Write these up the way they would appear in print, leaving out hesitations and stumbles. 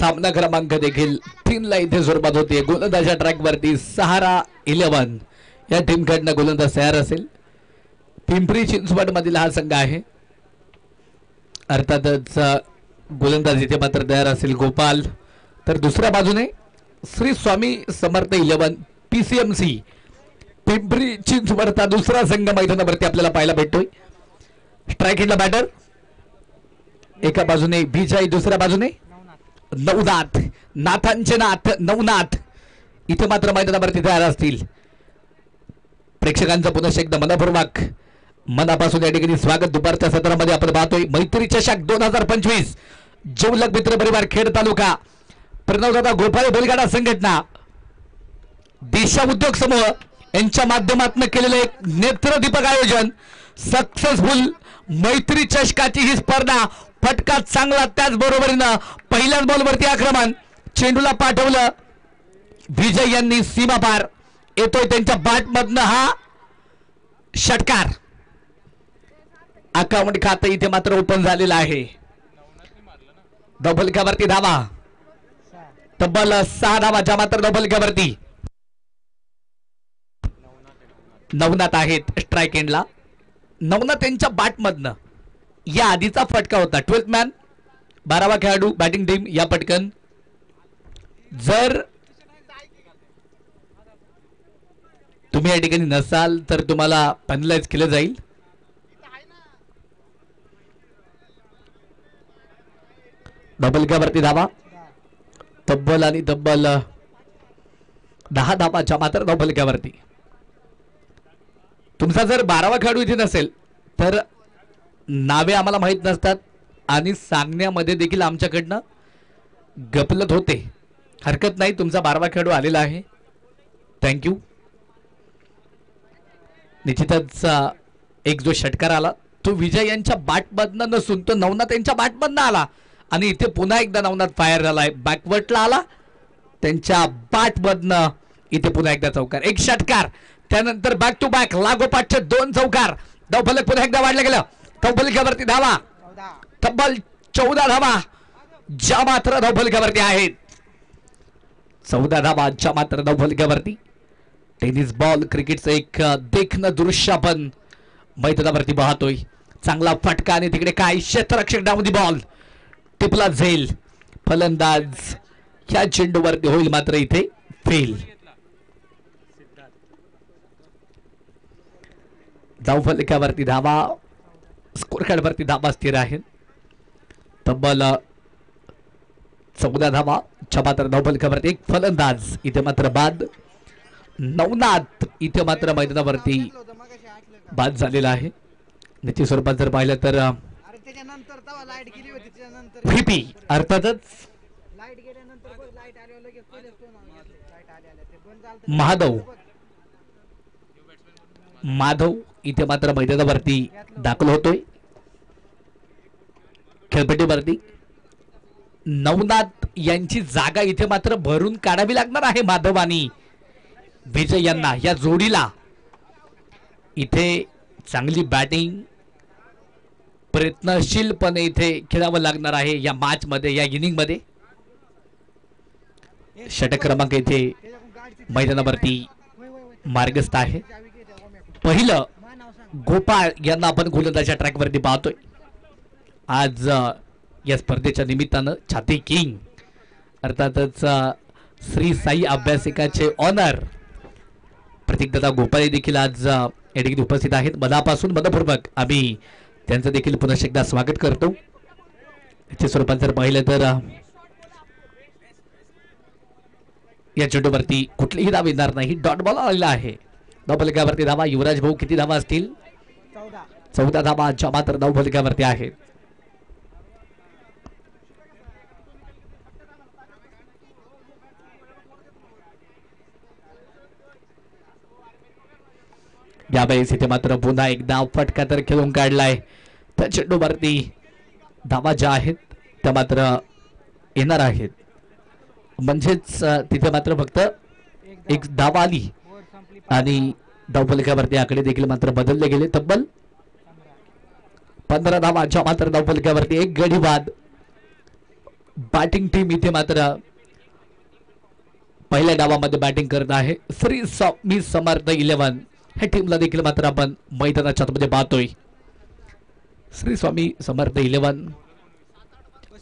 सामना क्रमांक देखील 3 ला इथे सुरुवात होते. गोलंदाजा ट्रॅक वरती सहारा 11 या टीम कडनं गोलंदाज तयार असेल. पिंपरी चिंचवड मधील हा संघ आहे. अर्थातच गोलंदाज इथे मात्र तयार असेल गोपाल. तर दुसऱ्या बाजूने श्री स्वामी समर्थ 11 PCMC पिंपरी चिंचवडचा दुसरा संघ मैदानावरती आपल्याला पाहायला भेटतोय. स्ट्राइक हिटला बॅटर एका बाजूने बिजाई, दुसऱ्या बाजूने नवनाथ, नाथांचे नाथ नवनाथ इथे मात्र मैदानावरती तयार असतील. प्रेक्षकांचं पुन्हा एकदा मनपूर्वक मनापासून या ठिकाणी स्वागत. दुपारच्या सत्रामध्ये आपण पाहतोय मैत्री चषक 2025 जवलक मित्र परिवार खेड तालुका प्रणवदादा गोपाळे बैलगाडा संघटना दिशा उद्योग समूह यांच्या माध्यमातून केलेले एक नेत्रदीपक आयोजन सक्सेसफुल. मैत्री चषकाची ही स्पर्धा फटका चांगला, त्याचबरोबरीनं पहिल्याच बॉलवरती आक्रमण, चेंडूला पाठवलं विजय यांनी सीमा पार. येतोय त्यांच्या बॅटमधनं हा षटकार. अकाउंट खातं इथे मात्र ओपन झालेलं आहे. डबलक्यावरती धावा, तब्बल 6 धावाच्या मात्र डबलक्यावरती नवनाथ आहेत स्ट्राइक एंडला. नवनाथ यांच्या बॅटमधनं या आधीचा फटका होता. 12th मॅन 12वा खेळाडू बॅटिंग टीम या पटकन. जर तुम्ही या ठिकाणी नसाल तर तुम्हाला पेनलाइज केलं जाईल. डबल क्यावरती धावा, तब्बल आणि तब्बल 10 धावाच्या मात्र डबल क्यावरती. तुमचा जर 12वा खेळाडू इथे नसेल तर नावे आम्हाला माहित नसतात आणि सांगण्यामध्ये देखील आमच्याकडनं गफलत होते. हरकत नाही, तुमचा 12वा खेळाडू आलेला आहे. थँक्यू. निश्चितच एक जो षटकार आला तो विजय यांच्या बॅटमधनं नसून तो नवनाथ यांच्या बॅटमधनं आला आणि इथे पुन्हा एकदा नवनाथ फायर झालाय. बॅकवर्डला आला त्यांच्या बॅटमधनं, इथे पुन्हा एकदा चौकार. एक षटकार, त्यानंतर बॅक टू बॅक लागोपाठचे 2 चौकार. धावफलक पुन्हा एकदा वाढलं गेलं. धावफलकावरती धावा, तब्बल 14 धावा ज्या मात्र धावफलकावरती आहेत. 14 धावा ज्या मात्र धावफलकावरती. टेनिस बॉल क्रिकेटचं एक देखणं दृश्य आपण मैदानावरती पाहतोय. चांगला फटका आणि तिकडे काय क्षेत्ररक्षक डावमध्ये बॉल टिपला जाईल. फलंदाज या चेंडूवरती होईल मात्र इथे फेल. धावफलकावरती धावा, स्कोर कार्ड वरती धावा स्थिर आहेत. तब्बल 14 धावा च्या मात्र धावफलकावरती एक फलंदाज इथे मात्र बाद. नवनाथ इथे मात्र मैदानावरती बाद झालेला आहे. निश्चित स्वरूपात जर पाहिलं तर व्हीपी अर्थातच माधव इथे मात्र मैदानावरती दाखल होतोय. खेळपट्टीवरती नवनाथ यांची जागा इथे मात्र भरून काढावी लागणार आहे. माधव आणि विजय यांना या जोडीला इथे चांगली बॅटिंग प्रयत्नशीलपणे इथे खेळावं लागणार आहे या मॅच मध्ये, या इनिंग मध्ये. षटक क्रमांक इथे मैदानावरती मार्गस्थ आहे. पहिलं गोपाळ यांना आपण गोलंदाजच्या ट्रॅक वरती पाहतोय. आज या स्पर्धेच्या निमित्तानं छाती किंग अर्थातच श्री साई अभ्यासिकाचे ऑनर प्रतीकदादा गोपाळे देखील आज या ठिकाणी उपस्थित आहेत. मनापासून मनपूर्वक आम्ही त्यांचं देखील पुन्हा एकदा स्वागत करतो. याच्या स्वरूपात जर पाहिलं तर या चेंडूवरती कुठलीही धाव येणार नाही. डॉट बॉल आलेला आहे. धावफलकावरती धावा. युवराज भाऊ किती धावा असतील? 14 धावा ज्या मात्र धावफलकावरती आहेत. यावेळेस इथे मात्र पुन्हा एकदा फटका तर खेळून काढलाय. त्या चेंडूवरती धावा ज्या आहेत त्या मात्र येणार आहेत. म्हणजेच तिथे मात्र फक्त एक धावा आली आणि धावफलकावरती आकडे देखील मात्र बदलले गेले. तब्बल 15 धावा ज्या मात्र धावफलकावरती एक गडी बाद. बॅटिंग टीम इथे मात्र पहिल्या डावामध्ये बॅटिंग करत आहे. श्री स्वामी समर्थ 11 ह्या टीमला देखील मात्र आपण मैदानाच्या आतमध्ये पाहतोय. श्री स्वामी समर्थ 11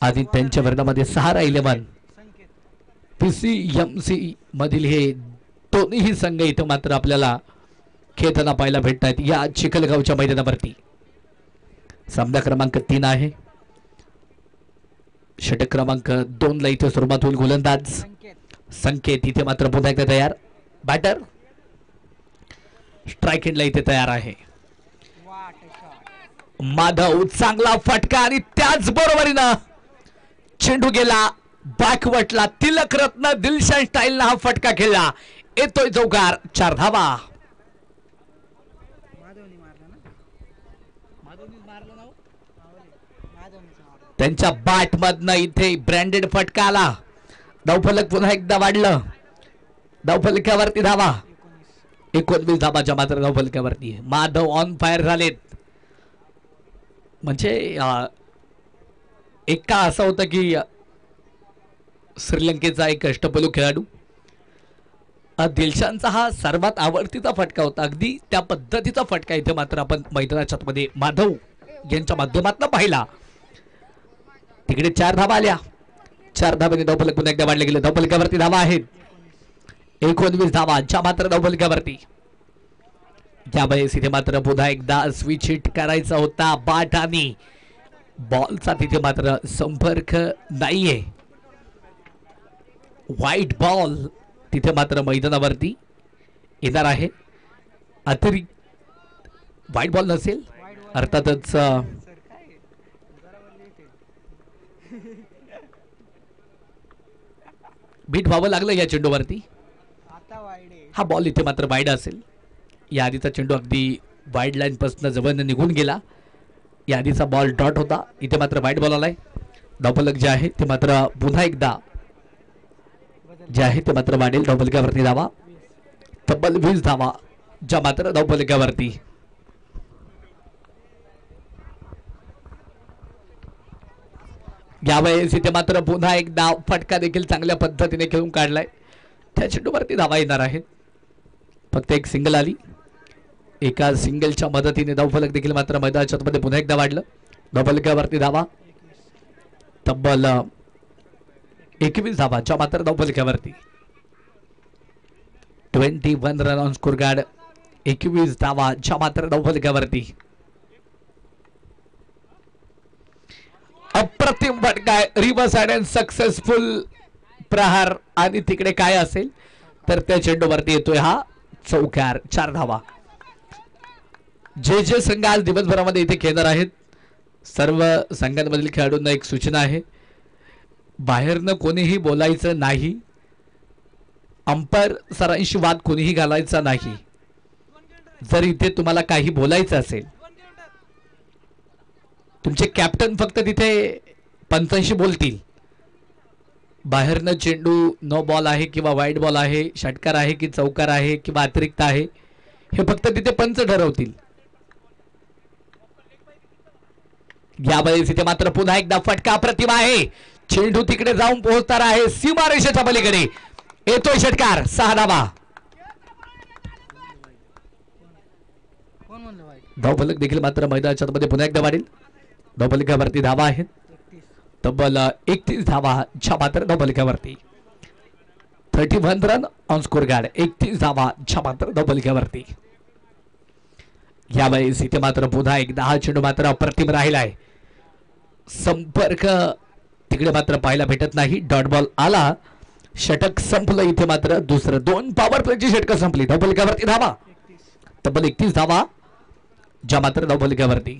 आणि त्यांच्या वर्णामध्ये सहारा 11 PCMC मधील हे दोन्ही संघ इथे मात्र आपल्याला खेळताना पाहायला भेटतात या चिखलगावच्या मैदानावरती. सामना क्रमांक 3 आहे. षटक क्रमांक 2 ला इथे सुरुवात होईल. गोलंदाज संकेत इथे मात्र पुन्हा एकदा तयार. बॅटर स्ट्राइक एंडला इथे तयार आहे. माधव चांगला फटका आणि त्याच बरोबरीनं चेंडू गेला बॅकवटला. तिलक रत्न दिलशान स्टाईलनं हा फटका खेळला. येतोय चौकार. 4 धावा. त्यांच्या बॅट मधनं इथे ब्रँडेड फटका आला. धावफलक पुन्हा एकदा वाढलं. धावफलकावरती धावा 19 धावाच्या मात्र धावफलकावरती. माधव ऑन फायर झालेत. म्हणजे एक काळ असं होतं की श्रीलंकेचा एक अष्टपैलू खेळाडू दिलशानचा हा सर्वात आवडतीचा फटका होता. अगदी त्या पद्धतीचा फटका इथे मात्र आपण मैदानाच्या मध्ये माधव यांच्या माध्यमातून पाहिला. तिकडे 4 धावा आल्या. 4 धावांनी धावफलक पुन्हा एकदा वाढले गेले. धावफलकावरती धावा आहेत 19 धावांच्या मात्र धावफलकावरती. यावेळेस इथे मात्र पुन्हा एकदा स्विच हिट करायचा होता. बॅट आणि बॉलचा तिथे मात्र संपर्क नाहीये. व्हाईट बॉल तिथे मात्र मैदानावरती येणार आहे. अतिरिक्त व्हाईट बॉल नसेल अर्थातच बीट व्हावं लागलं या चेंडूवरती. हा बॉल इथे मात्र वाईड असेल. या आधीचा चेंडू अगदी वाईड लाईन पासून जवळ निघून गेला. या आधीचा बॉल डॉट होता. इथे मात्र वाईड बॉल आलाय. धावफलक जे आहे ते मात्र पुन्हा एकदा जे आहे ते मात्र वाढेल. धावफलकावरती धावा तब्बल 20 धावा ज्या मात्र धावफलकावरती. यावेळेस इथे मात्र पुन्हा एकदा फटका देखील चांगल्या पद्धतीने खेळून काढलाय. त्या चेंडूवरती धावा येणार आहेत. फक्त एक सिंगल आली. एका सिंगलच्या मदतीने धावफलक देखील मात्र मैदानाच्या मध्ये पुन्हा एकदा वाढलं. धावफलकावरती धावा तब्बल 21 धावांच्या मात्र धावफलकावरती. 21 रन ऑन स्कोर कार्ड. 21 धावांच्या मात्र धावफलकावरती. अप्रतिम फटका रिव्हर्स अँड सक्सेसफुल प्रहार आणि तिकडे काय असेल तर त्या चेंडूवरती येतोय हा चौकार. 4 धावा. जे संघ आज दिवसभरामध्ये इथे खेळणार आहेत सर्व संघांमधील खेळाडूंना एक सूचना आहे. बाहेरनं कोणीही बोलायचं नाही. अंपायर सरांशी वाद कोणीही घालायचा नाही. जर इथे तुम्हाला काही बोलायचं असेल तुमचे कॅप्टन फक्त तिथे पंचांशी बोलतील. बाहेरनं चेंडू नो बॉल आहे किंवा वाईड बॉल आहे, षटकार आहे की चौकार आहे किंवा अतिरिक्त आहे हे फक्त तिथे पंच ठरवतील. यावेळेस इथे मात्र पुन्हा एकदा फटका अप्रतिम आहे. चेंडू तिकडे जाऊन पोहोचणार आहे सीमारेषेच्या पलीकडे. येतोय षटकार. 6 धावा. धावफलक देखील मात्र मैदानाच्या मध्ये पुन्हा एकदा वाढेल. धावफलकावरती धावा आहेत तब्बल 31 धावांच्या मात्र धावफलकावरती. 31 रन ऑन स्कोर कार्ड. 31 धावांच्या मात्र धावफलकावरती. यावेळेस इथे मात्र पुन्हा एकदा हा चेंडू मात्र अप्रतिम राहिलाय. संपर्क तिकडे मात्र पाहायला भेटत नाही. डॉट बॉल आला. षटक संपलं. इथे मात्र दुसरं 2 पॉवर प्लेची षटक संपली. धावफलकावरती धावा तब्बल 31 धावा ज्या मात्र धावफलकावरती.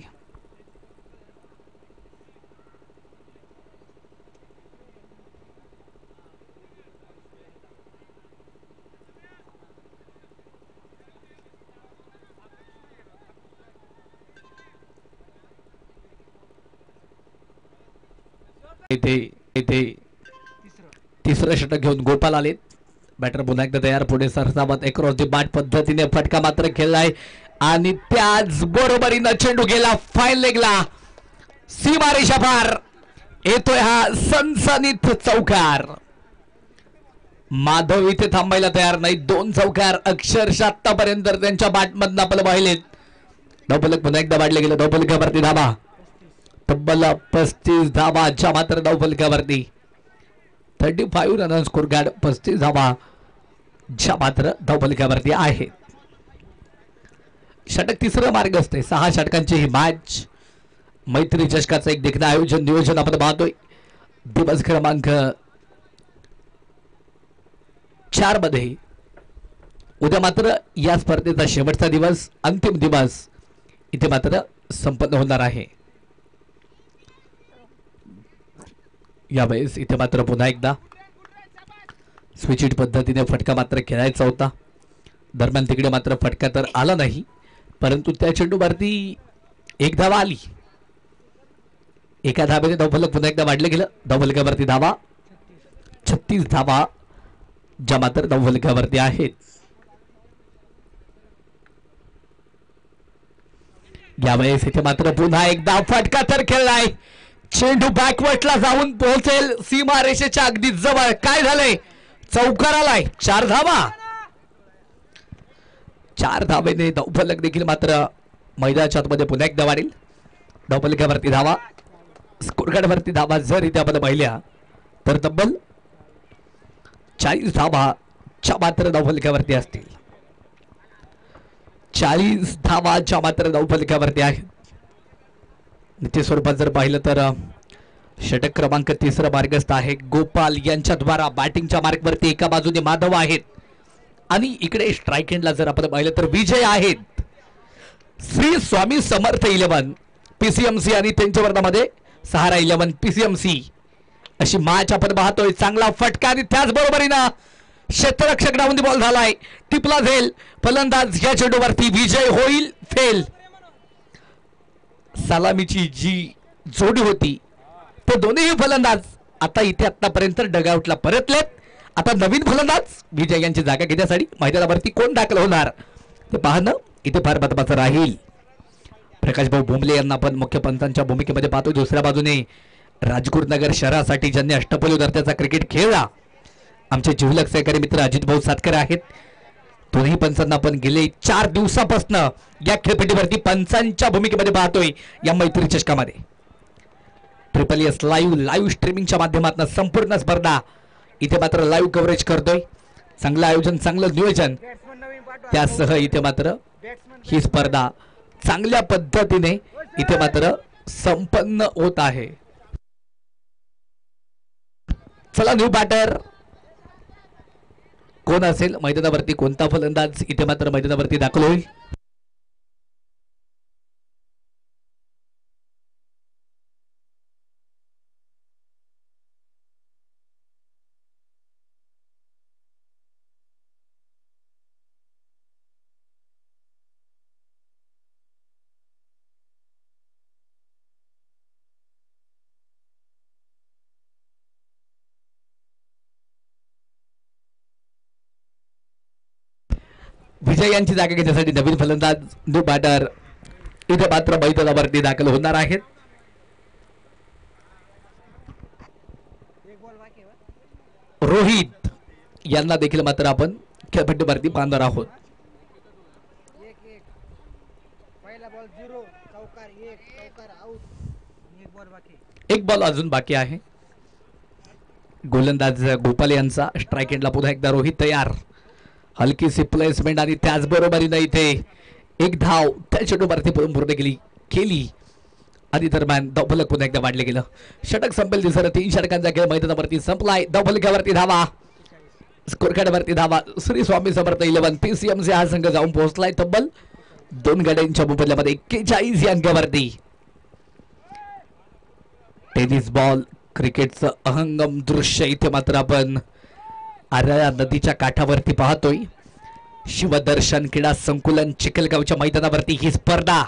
तिसरं षटक घेऊन गोपाल आलेत. बॅटर पुन्हा एकदा तयार. पुढे सरसावत अक्रॉस दी बॅट पद्धतीने फटका मात्र खेळलाय आणि त्याच बरोबरीनं चेंडू गेला फाईन लेगला. सीमारेषा पार. येतोय हा सनसनीत चौकार. माधव इथे थांबायला तयार नाही. 2 चौकार अक्षरशः आतापर्यंत त्यांच्या बॅटमधून आपल्याला पाहिलेत. धावफलक पुन्हा एकदा वाढले गेलं. धावफलकावरती धाबा तब्बल 35 धाबाच्या मात्र धावफलकावरती 35 रन स्कोर कार्ड. 35 धाबा ज्या मात्र धावफलकावरती आहेत. षटक तिसरं मार्ग असते. 6 षटकांची ही मॅच. मैत्री चषकाचं एक देखणं आयोजन नियोजन आपण पाहतोय. दिवस क्रमांक 4 मध्ये उद्या मात्र या स्पर्धेचा शेवटचा दिवस अंतिम दिवस इथे मात्र संपन्न होणार आहे. यावेळेस इथे मात्र पुन्हा एकदा स्विच हिट पद्धतीने फटका मात्र खेळायचा होता. दरम्यान तिकडे मात्र फटका तर आला नाही, परंतु त्या चेंडूवरती एक धावा आली. एका धाब्याने धावफलक पुन्हा एकदा वाढलं गेलं. धावफलकावरती धावा 36 धावा ज्या मात्र धावफलकावरती आहेत. यावेळेस इथे मात्र पुन्हा एकदा फटका तर खेळलाय. चेंडू बॅकवर्टला जाऊन पोहोचेल सीमारेषेच्या अगदी जवळ. काय झालंय? चौकार आलाय. 4 धावा. 4 धावेने धावफलक देखील मात्र मैदानाच्या आतमध्ये पुन्हा एकदा वाढेल. धावफलकावरती धावा स्कोरकार्डवरती धावा जर इथे आपण पाहिल्या तर तब्बल 40 धावा च्या मात्र धावफलकावरती असतील. 40 धावाच्या मात्र धावफलकावरती आहेत. निश्चित स्वरूपात जर पाहिलं तर षटक क्रमांक 3 मार्गस्थ आहे. गोपाल यांच्या द्वारा बॅटिंगच्या मार्गवरती एका बाजूने माधव आहेत आणि इकडे स्ट्राईक एंडला जर आपण पाहिलं तर विजय आहेत. श्री स्वामी समर्थ 11 पीसीएमसी आणि त्यांच्या वर्गामध्ये सहारा 11 पीसीएमसी अशी मॅच आपण पाहतोय. चांगला फटका आणि त्याचबरोबरीनं क्षेत्ररक्षक डाऊन दी बॉल झालाय. टिपला जाईल फलंदाज या चेंडूवरती विजय होईल फेल. सलामीची जी जोडी होती ते दोन्ही फलंदाज आता इथे आतापर्यंत डगआउटला परतलेत. आता नवीन फलंदाज विजय यांची जागा घेण्यासाठी मैदानावरती कोण दाखल होणार ते पाहणं इथे फार महत्त्वाचं राहील. प्रकाश भाऊ भोमले यांना आपण मुख्य पंतांच्या भूमिकेमध्ये पाहतो. दुसऱ्या बाजूने राजगुरुनगर शहरासाठी ज्यांनी अष्टपैलू दर्जाचा क्रिकेट खेळला आमचे जिवलग सहकारी मित्र अजित भाऊ सातकर आहेत. दोन्ही पंचांना आपण गेले 4 दिवसापासून या खेळपट्टीवरती पंचांच्या भूमिकेमध्ये पाहतोय. या मैत्री चषकामध्ये ट्रिपल एस लाईव्ह स्ट्रीमिंगच्या माध्यमातून संपूर्ण स्पर्धा इथे मात्र लाईव्ह कव्हरेज करतोय. चांगलं आयोजन चांगलं नियोजन त्यासह इथे मात्र ही स्पर्धा चांगल्या पद्धतीने इथे मात्र संपन्न होत आहे. चला न्यू बॅटर कोण असेल मैदानावरती, कोणता फलंदाज इथे मात्र मैदानावरती दाखल होईल. विजय यांची जागा घेण्यासाठी नवीन फलंदाज न्यू बॅटर इथे मात्र मैदानावरती दाखल होणार आहेत. रोहित यांना देखील मात्र आपण खेळपट्टीवरती पाहणार आहोत. एक बॉल अजून बाकी आहे. गोलंदाज गोपाल यांचा स्ट्राईक एंडला पुन्हा एकदा रोहित तयार. हलकीशी प्लेसमेंट आणि त्याचबरोबरीने इथे एक धाव त्या चेंडूवरती पूर्ण केली आणि दरम्यान धावफलक पुन्हा एकदा वाढले गेलं. षटक संपेल दिसर 3 षटकांचा खेळ मैदानावरती संपलाय. धावफलकावरती धावा स्कोरकार्डवरती धावा श्री स्वामी समर्थ 11 पीसीएमसी हा संघ जाऊन पोहोचलाय तब्बल 2 गड्यांच्या मुकाबल्यामध्ये 41 या अंकावरती. टेनिस बॉल क्रिकेटचं अहंगम दृश्य इथे मात्र आपण आरळा नदीच्या काठावरती पाहतोय. शिवदर्शन क्रीडा संकुलन चिखलगावच्या मैदानावरती ही स्पर्धा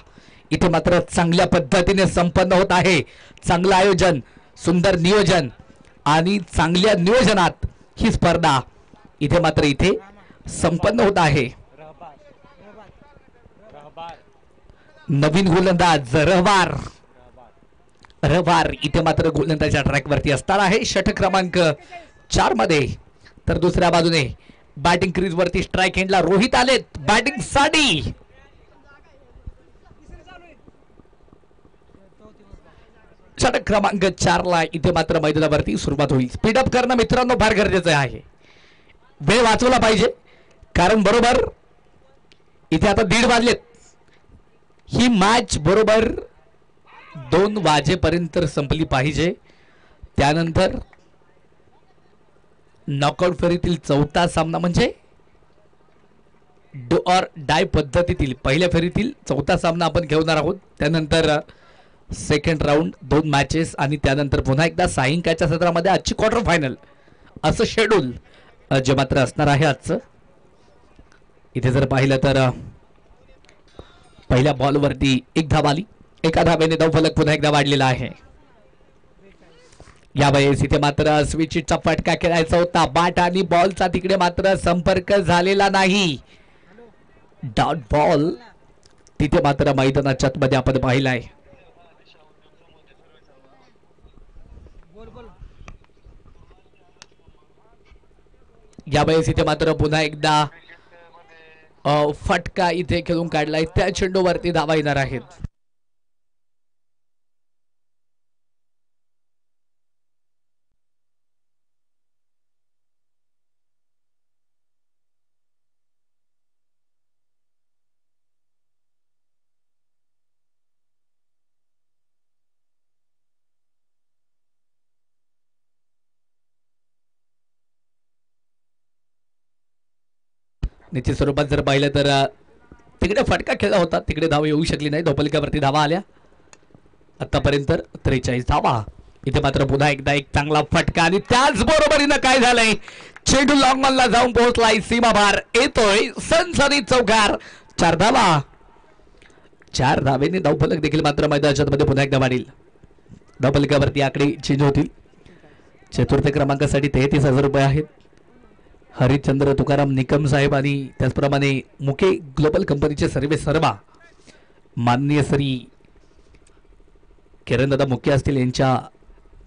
इथे मात्र चांगल्या पद्धतीने संपन्न होत आहे. चांगलं आयोजन, सुंदर नियोजन आणि चांगल्या नियोजनात ही स्पर्धा इथे मात्र इथे संपन्न होत आहे. नवीन गोलंदाज रहबार रवार इथे मात्र गोलंदाजाच्या ट्रॅकवरती असणार आहे षटक क्रमांक 4 मध्ये. तर दुसऱ्या बाजूने बॅटिंग क्रीज वरती स्ट्राइक एंडला रोहित आलेत बॅटिंग साठी. षटक क्रमांक 4 ला इथे मात्र मैदानावरती सुरुवात होईल. स्पीडअप करणं मित्रांनो फार गरजेचं आहे. वेळ वाचवला पाहिजे कारण बरोबर इथे आता 1:30 वाजलेत. ही मॅच बरोबर 2 वाजेपर्यंत संपली पाहिजे. त्यानंतर नॉकआउट फेरीतील चौथा सामना म्हणजे डू ऑर डाय पद्धतीतील पहिल्या फेरीतील चौथा सामना आपण घेणार आहोत. त्यानंतर सेकंड राऊंड 2 मॅचेस आणि त्यानंतर पुन्हा एकदा सायंकाळच्या सत्रामध्ये आजची क्वार्टर फायनल असं शेड्यूल जे मात्र असणार आहे आजचं. इथे जर पाहिलं तर पहिल्या बॉलवरती 1 धाव आली. एका धावेने धावफलक पुन्हा एकदा वाढलेला आहे. यावेळेस इथे मात्र स्विचचा फटका खेळायचा होता. बॅट आणि बॉलचा तिकडे मात्र संपर्क झालेला नाही. डॉट बॉल तिथे मात्र मैदानाच्या मध्ये आपण पाहिलाय. यावेळेस इथे मात्र पुन्हा एकदा फटका इथे खेळून काढलाय. त्या चेंडूवरती धावा येणार आहेत. निश्चित स्वरूपात जर पाहिलं तर तिकडे फटका खेळला होता. तिकडे धावा येऊ शकली नाही. धोपलक्यावरती धावा आल्या. आतापर्यंत 43 धावा. इथे मात्र पुन्हा एकदा एक चांगला फटका आणि त्याच बरोबरीनं काय झालंय चेंडू लॉंगमनला जाऊन पोहोचलाय. सीमाभार येतोय सनसनीत चौकार. 4 धावा. 4 धावेने धावफलक देखील मात्र मैदानाच्या मध्ये पुन्हा एकदा वाढेल. धावफलकावरती आकडे चेंज होतील. चतुर्थ क्रमांकासाठी 33,000 रुपये आहेत. हरिश्चंद्र तुकाराम निकम साहेब आणि त्याचप्रमाणे मुके ग्लोबल कंपनीचे सर्वे सर्वा माननीय श्री किरणदादा मुके असतील यांच्या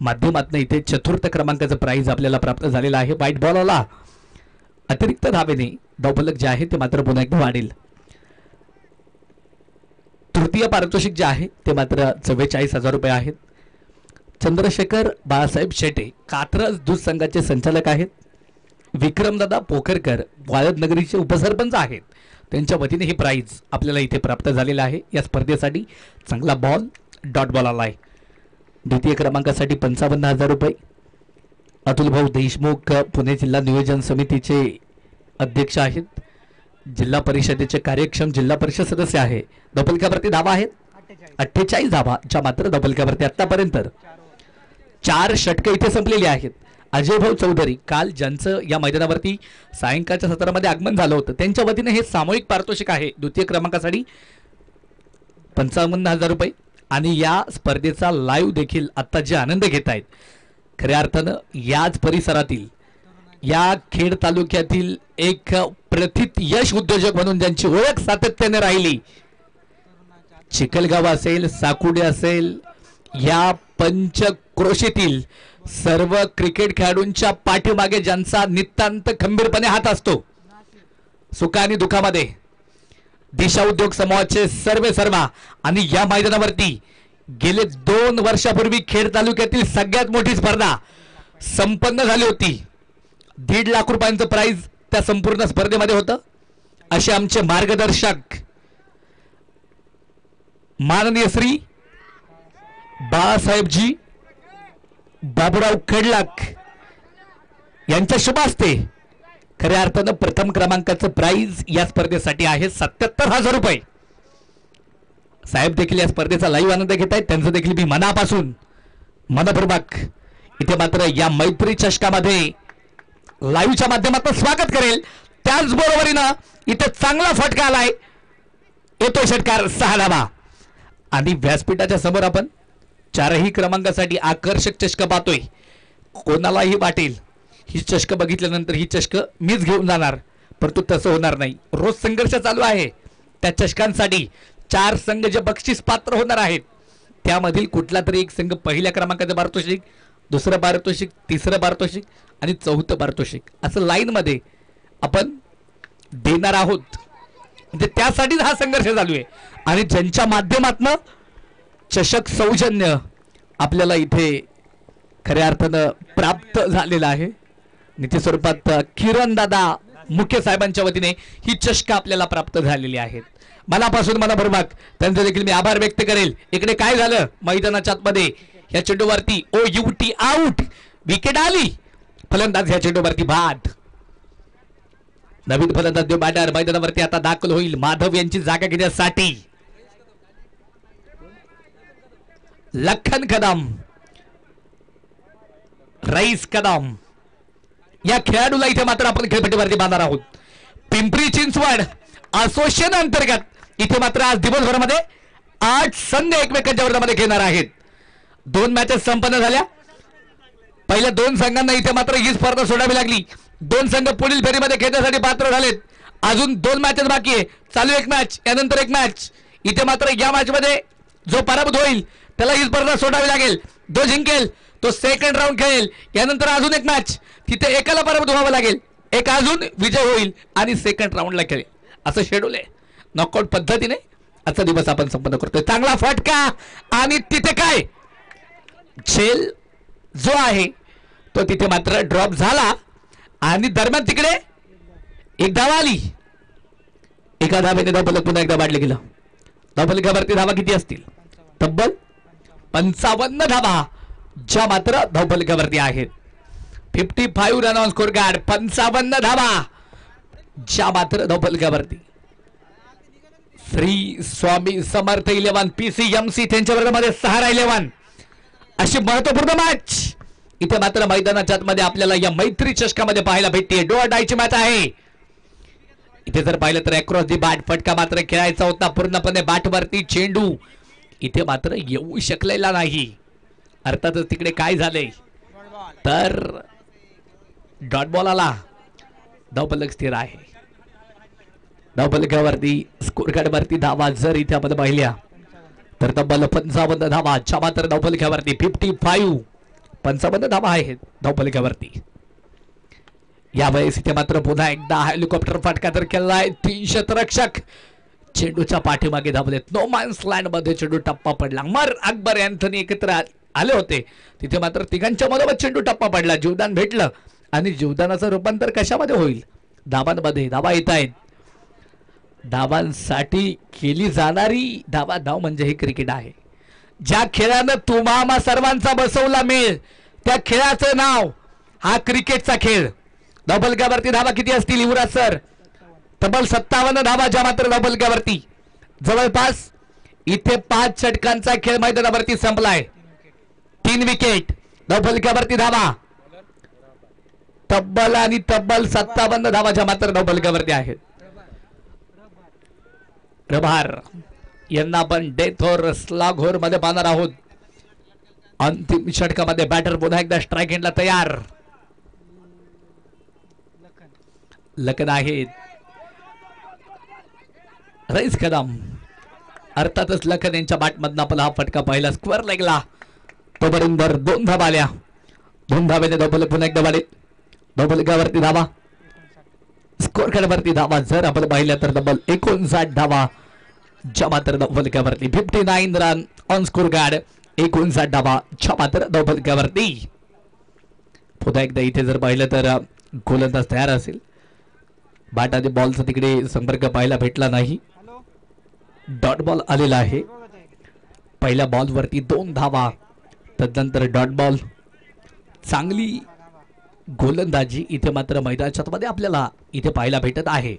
माध्यमातून इथे चतुर्थ क्रमांकाचं प्राइज आपल्याला प्राप्त झालेलं आहे. व्हाईट बॉलला अतिरिक्त धावेने धावफलक जे आहे ते मात्र पुन्हा एकदा वाढेल. तृतीय पारितोषिक जे आहे ते मात्र 44,000 रुपये आहेत. चंद्रशेखर बाळासाहेब शेटे कात्रज दूध संघाचे संचालक आहेत. विक्रमदादा पोखरकर वाळद नगरीचे उपसरपंच आहेत. त्यांच्या वतीने हे प्राइज आपल्याला इथे प्राप्त झालेलं आहे. या स्पर्धेसाठी चांगला बॉल डॉट बॉल आलाय. द्वितीय क्रमांकासाठी 55,000 रुपये. अतुल भाऊ देशमुख पुणे जिल्हा नियोजन समितीचे अध्यक्ष आहेत. जिल्हा परिषदेचे कार्यक्षम जिल्हा परिषद सदस्य आहे. धपलक्यावरती धावा आहेत 48 धावा. ज्या मात्र धपलक्यावरती आतापर्यंत 4 षटकं इथे संपलेली आहेत. अजय भाऊ चौधरी काल ज्यांचं या मैदानावरती सायंकाळच्या सत्रामध्ये आगमन झालं होतं त्यांच्या वतीने हे सामूहिक पारितोषिक आहे. द्वितीय क्रमांकासाठी 55,000 रुपये. आणि या स्पर्धेचा लाईव्ह देखील आता जे आनंद घेत आहेत खऱ्या अर्थानं याच परिसरातील या खेड तालुक्यातील एक प्रथित यश उद्योजक म्हणून ज्यांची ओळख सातत्याने राहिली. चिखलगाव असेल साकुडे असेल या पंचक्रोशीतील सर्व क्रिकेट खेळाडूंच्या पाठीमागे ज्यांचा नितांत खंबीरपणे हात असतो सुखा आणि दुःखामध्ये दिशा उद्योग समूहाचे सर्वे सर्वा. आणि या मैदानावरती गेले 2 वर्षापूर्वी खेड तालुक्यातील सगळ्यात मोठी स्पर्धा संपन्न झाली होती. 1.5 लाख रुपयांचं प्राइज त्या संपूर्ण स्पर्धेमध्ये होतं. असे आमचे मार्गदर्शक माननीय श्री बाळासाहेबजी बाबूराव खडलाक यांच्या शुभ हस्ते खऱ्या अर्थानं प्रथम क्रमांकाचं प्राइज या स्पर्धेसाठी आहे 77,000 रुपये. साहेब देखील या स्पर्धेचा लाईव्ह आनंद घेत आहेत. त्यांचं देखील मी मनापासून मनपूर्वक इथे मात्र या मैत्री चषकामध्ये लाईव्हच्या माध्यमातून स्वागत करेल. त्याचबरोबरीनं इथे चांगला फटका आलाय. येतो षटकार 6 धावा. आणि व्यासपीठाच्या समोर आपण 4ही क्रमांकासाठी आकर्षक चषक पाहतोय. कोणालाही वाटेल ही चषक बघितल्यानंतर ही चषक मीच घेऊन जाणार परंतु तसं होणार नाही. रोज संघर्ष चालू आहे. त्या चषकांसाठी 4 संघ जे बक्षीस पात्र होणार आहेत त्यामधील कुठला तरी एक संघ पहिल्या क्रमांकाचं पारितोषिक, दुसरं पारितोषिक, तिसरं पारितोषिक आणि चौथं पारितोषिक असं लाईन मध्ये आपण देणार आहोत. म्हणजे त्यासाठीच हा संघर्ष चालू आहे आणि ज्यांच्या माध्यमातून चषक सौजन्य आपल्याला इथे खऱ्या अर्थानं प्राप्त झालेला आहे. निश्चित स्वरूपात किरण दादा मुख्य साहेबांच्या वतीने ही चषक आपल्याला प्राप्त झालेली आहेत. मनापासून मनपूर्वक त्यांचे देखील मी आभार व्यक्त करेल. इकडे काय झालं मैदानाच्या आतमध्ये या चेंडूवरती OUT आउट, विकेट आली. फलंदाज या चेंडूवरती बाद. नवीन फलंदाज बॅटर मैदानावरती आता दाखल होईल माधव यांची जागा घेण्यासाठी. लखन कदम, रईस कदम या खेळाडूला इथे मात्र आपण खेळपट्टीवरती बांधणार आहोत. पिंपरी चिंचवड असोसिएशन अंतर्गत इथे मात्र आज दिवसभरामध्ये 8 संघ एकमेकांच्या विरोधामध्ये खेळणार आहेत. 2 मॅचेस संपन्न झाल्या. पहिल्या 2 संघांना इथे मात्र ही स्पर्धा सोडावी लागली. 2 संघ पुढील फेरीमध्ये खेळण्यासाठी पात्र झालेत. अजून 2 मॅचेस बाकी आहे. चालू एक मॅच, यानंतर एक मॅच. इथे मात्र या मॅच मध्ये जो पराभूत होईल त्याला ही स्पर्धा सोडावी लागेल. जो जिंकेल तो सेकंड राऊंड खेळेल. यानंतर अजून एक मॅच, तिथे एकाला पराभूत व्हावं लागेल, एक अजून विजय होईल आणि सेकंड राऊंडला खेळेल. असं शेड्यूल आहे. नॉकआउट पद्धतीने आजचा दिवस आपण संपन्न करतोय. चांगला फटका आणि तिथे काय झेल जो आहे तो तिथे मात्र ड्रॉप झाला आणि दरम्यान तिकडे एक धाव आली. एका धावेने धावफलक पुन्हा एकदा वाढले गेलं. धावफलकावरती धावा किती असतील? तब्बल 55 धावा ज्या मात्र धावफलकावरती आहेत. 55 रन ऑन स्कोर कार्ड, 55 धावा ज्या मात्र धावफलकावरती. श्री स्वामी समर्थ 11 PCMC त्यांच्या वर्गामध्ये सहारा 11 अशी महत्वपूर्ण मॅच इथे मात्र मैदानाच्या आतमध्ये आपल्याला या मैत्री चषकामध्ये पाहायला भेटते. डो ऑर डायची मॅच आहे. इथे जर पाहिलं तर अक्रॉस दी बॅट फटका मात्र खेळायचा होता. पूर्णपणे बॅटवरती चेंडू इथे मात्र येऊ शकलेला नाही. अर्थातच तिकडे काय झालंय तर डॉट बॉल आला. धावफलक स्थिर आहे. धावफलकावरती स्कोर कार्ड वरती धावा जर इथे आपण पाहिल्या तर तब्बल 55 धावा च्या मात्र धावफलकावरती. 55 धावा आहेत धावफलकावरती. यावेळेस इथे मात्र पुन्हा एकदा हेलिकॉप्टर फटका तर केलाय. 3 शतरक्षक चेंडूच्या पाठीमागे धावलेत. नो मॅन्स लँड मध्ये चेंडू टप्पा पडला. मर अकबर अँथनी एकत्र आले होते. तिथे मात्र तिघांच्या मधोमध चेंडू टप्पा पडला. जीवदान भेटलं आणि जीवदानाचं रूपांतर कशामध्ये होईल? धावांमध्ये. धावा येत आहेत. धावांसाठी केली जाणारी धाव म्हणजे हे क्रिकेट आहे. ज्या खेळानं तुम्हा सर्वांचा बसवला मेळ त्या खेळाचं नाव हा क्रिकेटचा खेळ. धावफलकावरती धावा किती असतील युवराज सर? तब्बल 57 धावा ज्या मात्र धावफलकावरती. जवळपास इथे 5 षटकांचा खेळ मैदानावरती संपलाय. 3 विकेट. धावफलकावरती धावा तब्बल आणि तब्बल 57 धावा ज्या मात्र धावफलकावरती आहेत. प्रभार यांना आपण डेथ और स्लॉग होर मध्ये पाहणार आहोत. अंतिम षटकामध्ये बॅटर पुन्हा एकदा स्ट्राइक एंडला तयार. लखन आहेत. रईस कदम अर्थातच लखन यांच्या बॅटमधून आपला हा फटका पाहिला. स्क्वेअर लेगला तोपर्यंत 2 धावा आल्या. 2 धावेने धावफलक पुन्हा एकदा वाढेल. धावफलकावरती धावा स्कोर कार्डवरती धावा जर आपण पाहिल्या तर तब्बल 59 धावा ज्या मात्र धावफलकावरती. 59 रन ऑन स्कोर कार्ड. 59 धावा ज्या मात्र धावफलकावरती. पुन्हा एकदा इथे जर पाहिलं तर गोलंदाज तयार असेल. बॅट आणि बॉलचा तिकडे संपर्क पाहायला भेटला नाही. डॉट बॉल आलेला आहे. पहिल्या बॉलवरती 2 धावा. तदनंतर डॉट बॉल. चांगली गोलंदाजी इथे मात्र मैदानाच्या मध्ये आपल्याला इथे पाहायला भेटत आहे.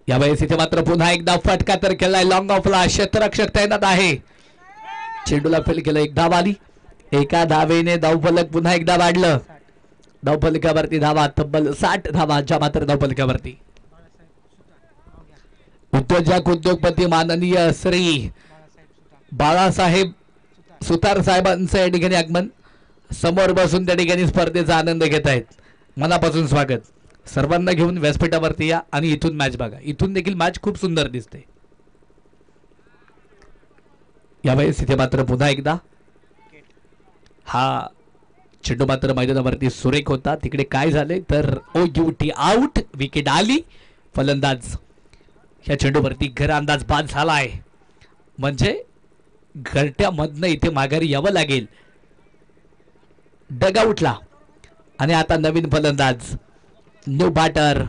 यावेळेस इथे मात्र पुन्हा एकदा फटका तर केलाय. लॉंग ऑफला क्षेत्ररक्षक तैनात आहे. चेंडूला फेल केलं. 1 धाव आली. एका धावेने धावफलक पुन्हा एकदा वाढलं. धावफलकावरती धावा तब्बल 60 धावा ज्या मात्र धावफलकावरती. उद्योजक उद्योगपती माननीय श्री बाळासाहेब सुतार साहेबांचं या ठिकाणी आगमन. समोर बसून त्या ठिकाणी स्पर्धेचा आनंद घेत आहेत. मनापासून स्वागत. सर्वांना घेऊन व्यासपीठावरती या आणि इथून मॅच बघा. इथून देखील मॅच खूप सुंदर दिसते. यावेळेस इथे मात्र पुन्हा एकदा हा चेंडू मात्र मैदानावरती सुरेख होता. तिकडे काय झाले तर OUT आउट, विकेट आली. फलंदाज ह्या चेंडूवरती खरा अंदाज बाद झाला आहे. म्हणजे घरट्यामधनं इथे माघारी यावं लागेल डगआउटला. आणि आता नवीन फलंदाज न्यू बॅटर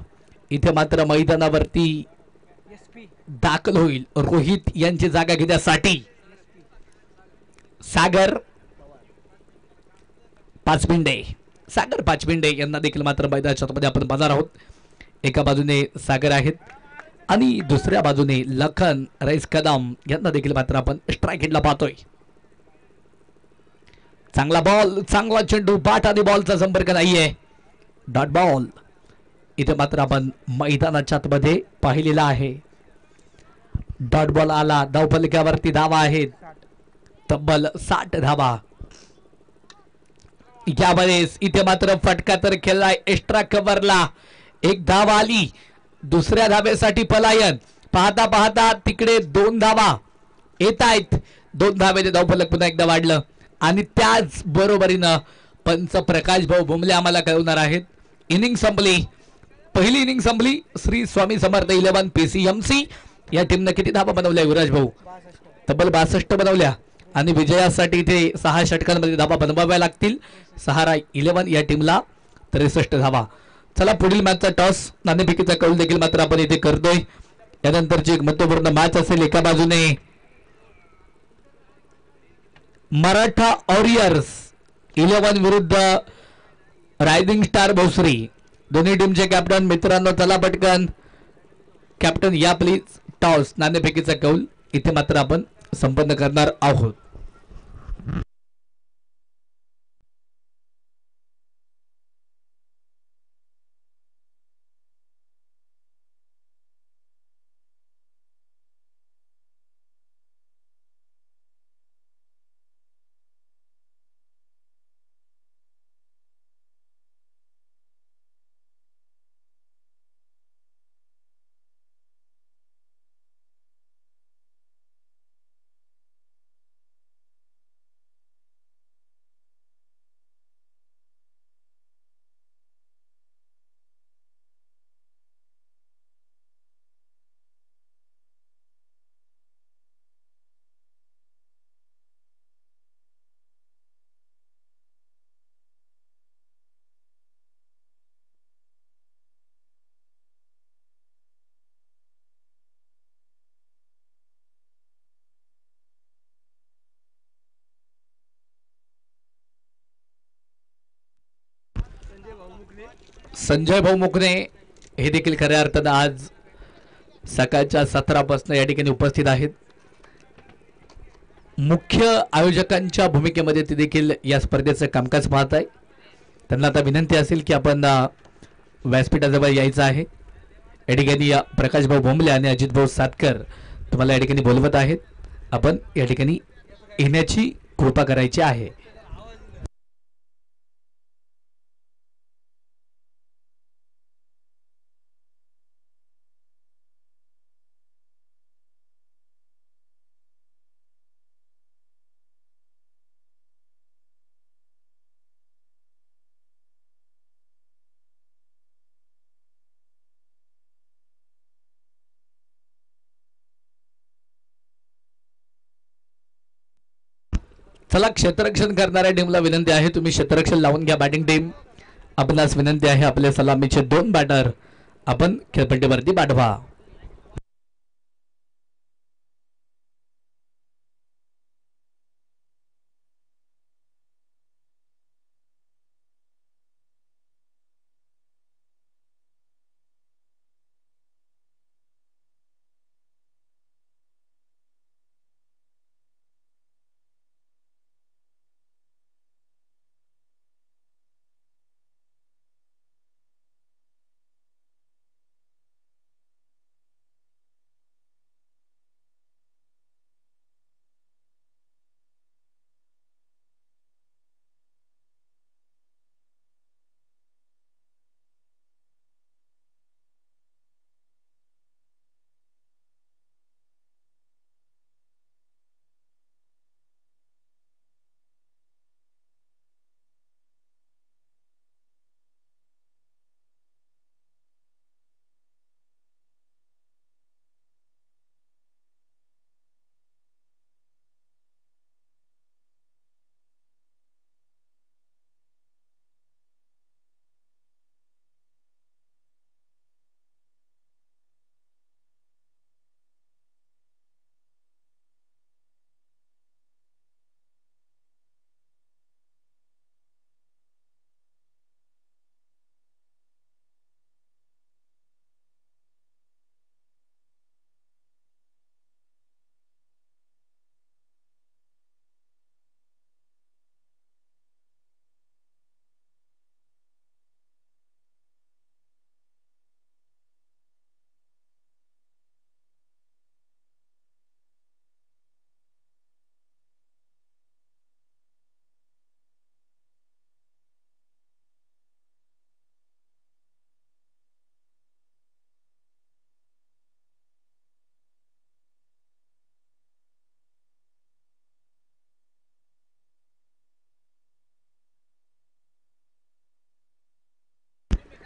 इथे मात्र मैदानावरती दाखल होईल रोहित यांची जागा घेण्यासाठी. सागर पाचपिंडे, सागर पाचपिंडे यांना देखील मात्र मैदानाच्या मध्ये आपण पाहणार आहोत. एका बाजूने सागर आहेत आणि दुसऱ्या बाजूने लखन रईस कदम यांना देखील मात्र आपण स्ट्राईक हिटला पाहतोय. चांगला बॉल, चांगला चेंडू, बॅट आणि बॉलचा संपर्क नाहीये. डॉट बॉल इथे मात्र आपण मैदानाच्या मध्ये पाहिलेला आहे. डॉट बॉल आला. धावफलकावरती धावा आहेत तब्बल 60 धावा. यावेळेस इथे मात्र फटका तर खेळलाय एक्स्ट्रा कव्हरला. एक धाव आली. दुसऱ्या धावेसाठी पलायन. पाहता पाहता तिकडे 2 धावा येत आहेत. 2 धावेने धावफलक पुन्हा एकदा वाढलं आणि त्याच बरोबरीनं पंच प्रकाश भाऊ भुमले आम्हाला कळवणार आहेत इनिंग संपली. पहिली इनिंग संपली. श्री स्वामी समर्थ 11 PCMC या टीमनं किती धावा बनवल्या विराज भाऊ? तब्बल 62 बनवल्या आणि विजयासाठी इथे 6 षटकांमध्ये धावा बनवाव्या लागतील. सहारा 11 या टीमला 63 धावा. चला पुढील मॅचचा टॉस नाणेफेकीचा कौल देखील मात्र आपण इथे करतोय. यानंतरची एक महत्वपूर्ण मॅच असेल. एका बाजूने मराठा वॉरियर्स 11 विरुद्ध रायझिंग स्टार भोसरी. दोन्ही टीमचे कॅप्टन मित्रांनो चला पटकन कॅप्टन या प्लीज. टॉस नाणेफेकीचा कौल इथे मात्र आपण संपन्न करणार आहोत. संजय भाऊ मुकणे हे देखील खऱ्या अर्थानं आज सकाळच्या 17 पासून या ठिकाणी उपस्थित आहेत. मुख्य आयोजकांच्या भूमिकेमध्ये ते देखील या स्पर्धेचं कामकाज पाहत आहे. त्यांना आता विनंती असेल की आपण व्यासपीठाजवळ यायचं आहे. या ठिकाणी प्रकाश भाऊ भोमले आणि अजित भाऊ सातकर तुम्हाला या ठिकाणी बोलवत आहेत. आपण या ठिकाणी येण्याची कृपा करायची आहे. चला क्षेत्ररक्षण करणाऱ्या टीमला विनंती आहे तुम्ही क्षेत्ररक्षण लावून घ्या. बॅटिंग टीम आपणास विनंती आहे आपले सलामीचे 2 बॅटर आपण खेळपट्टीवरती पाठवा.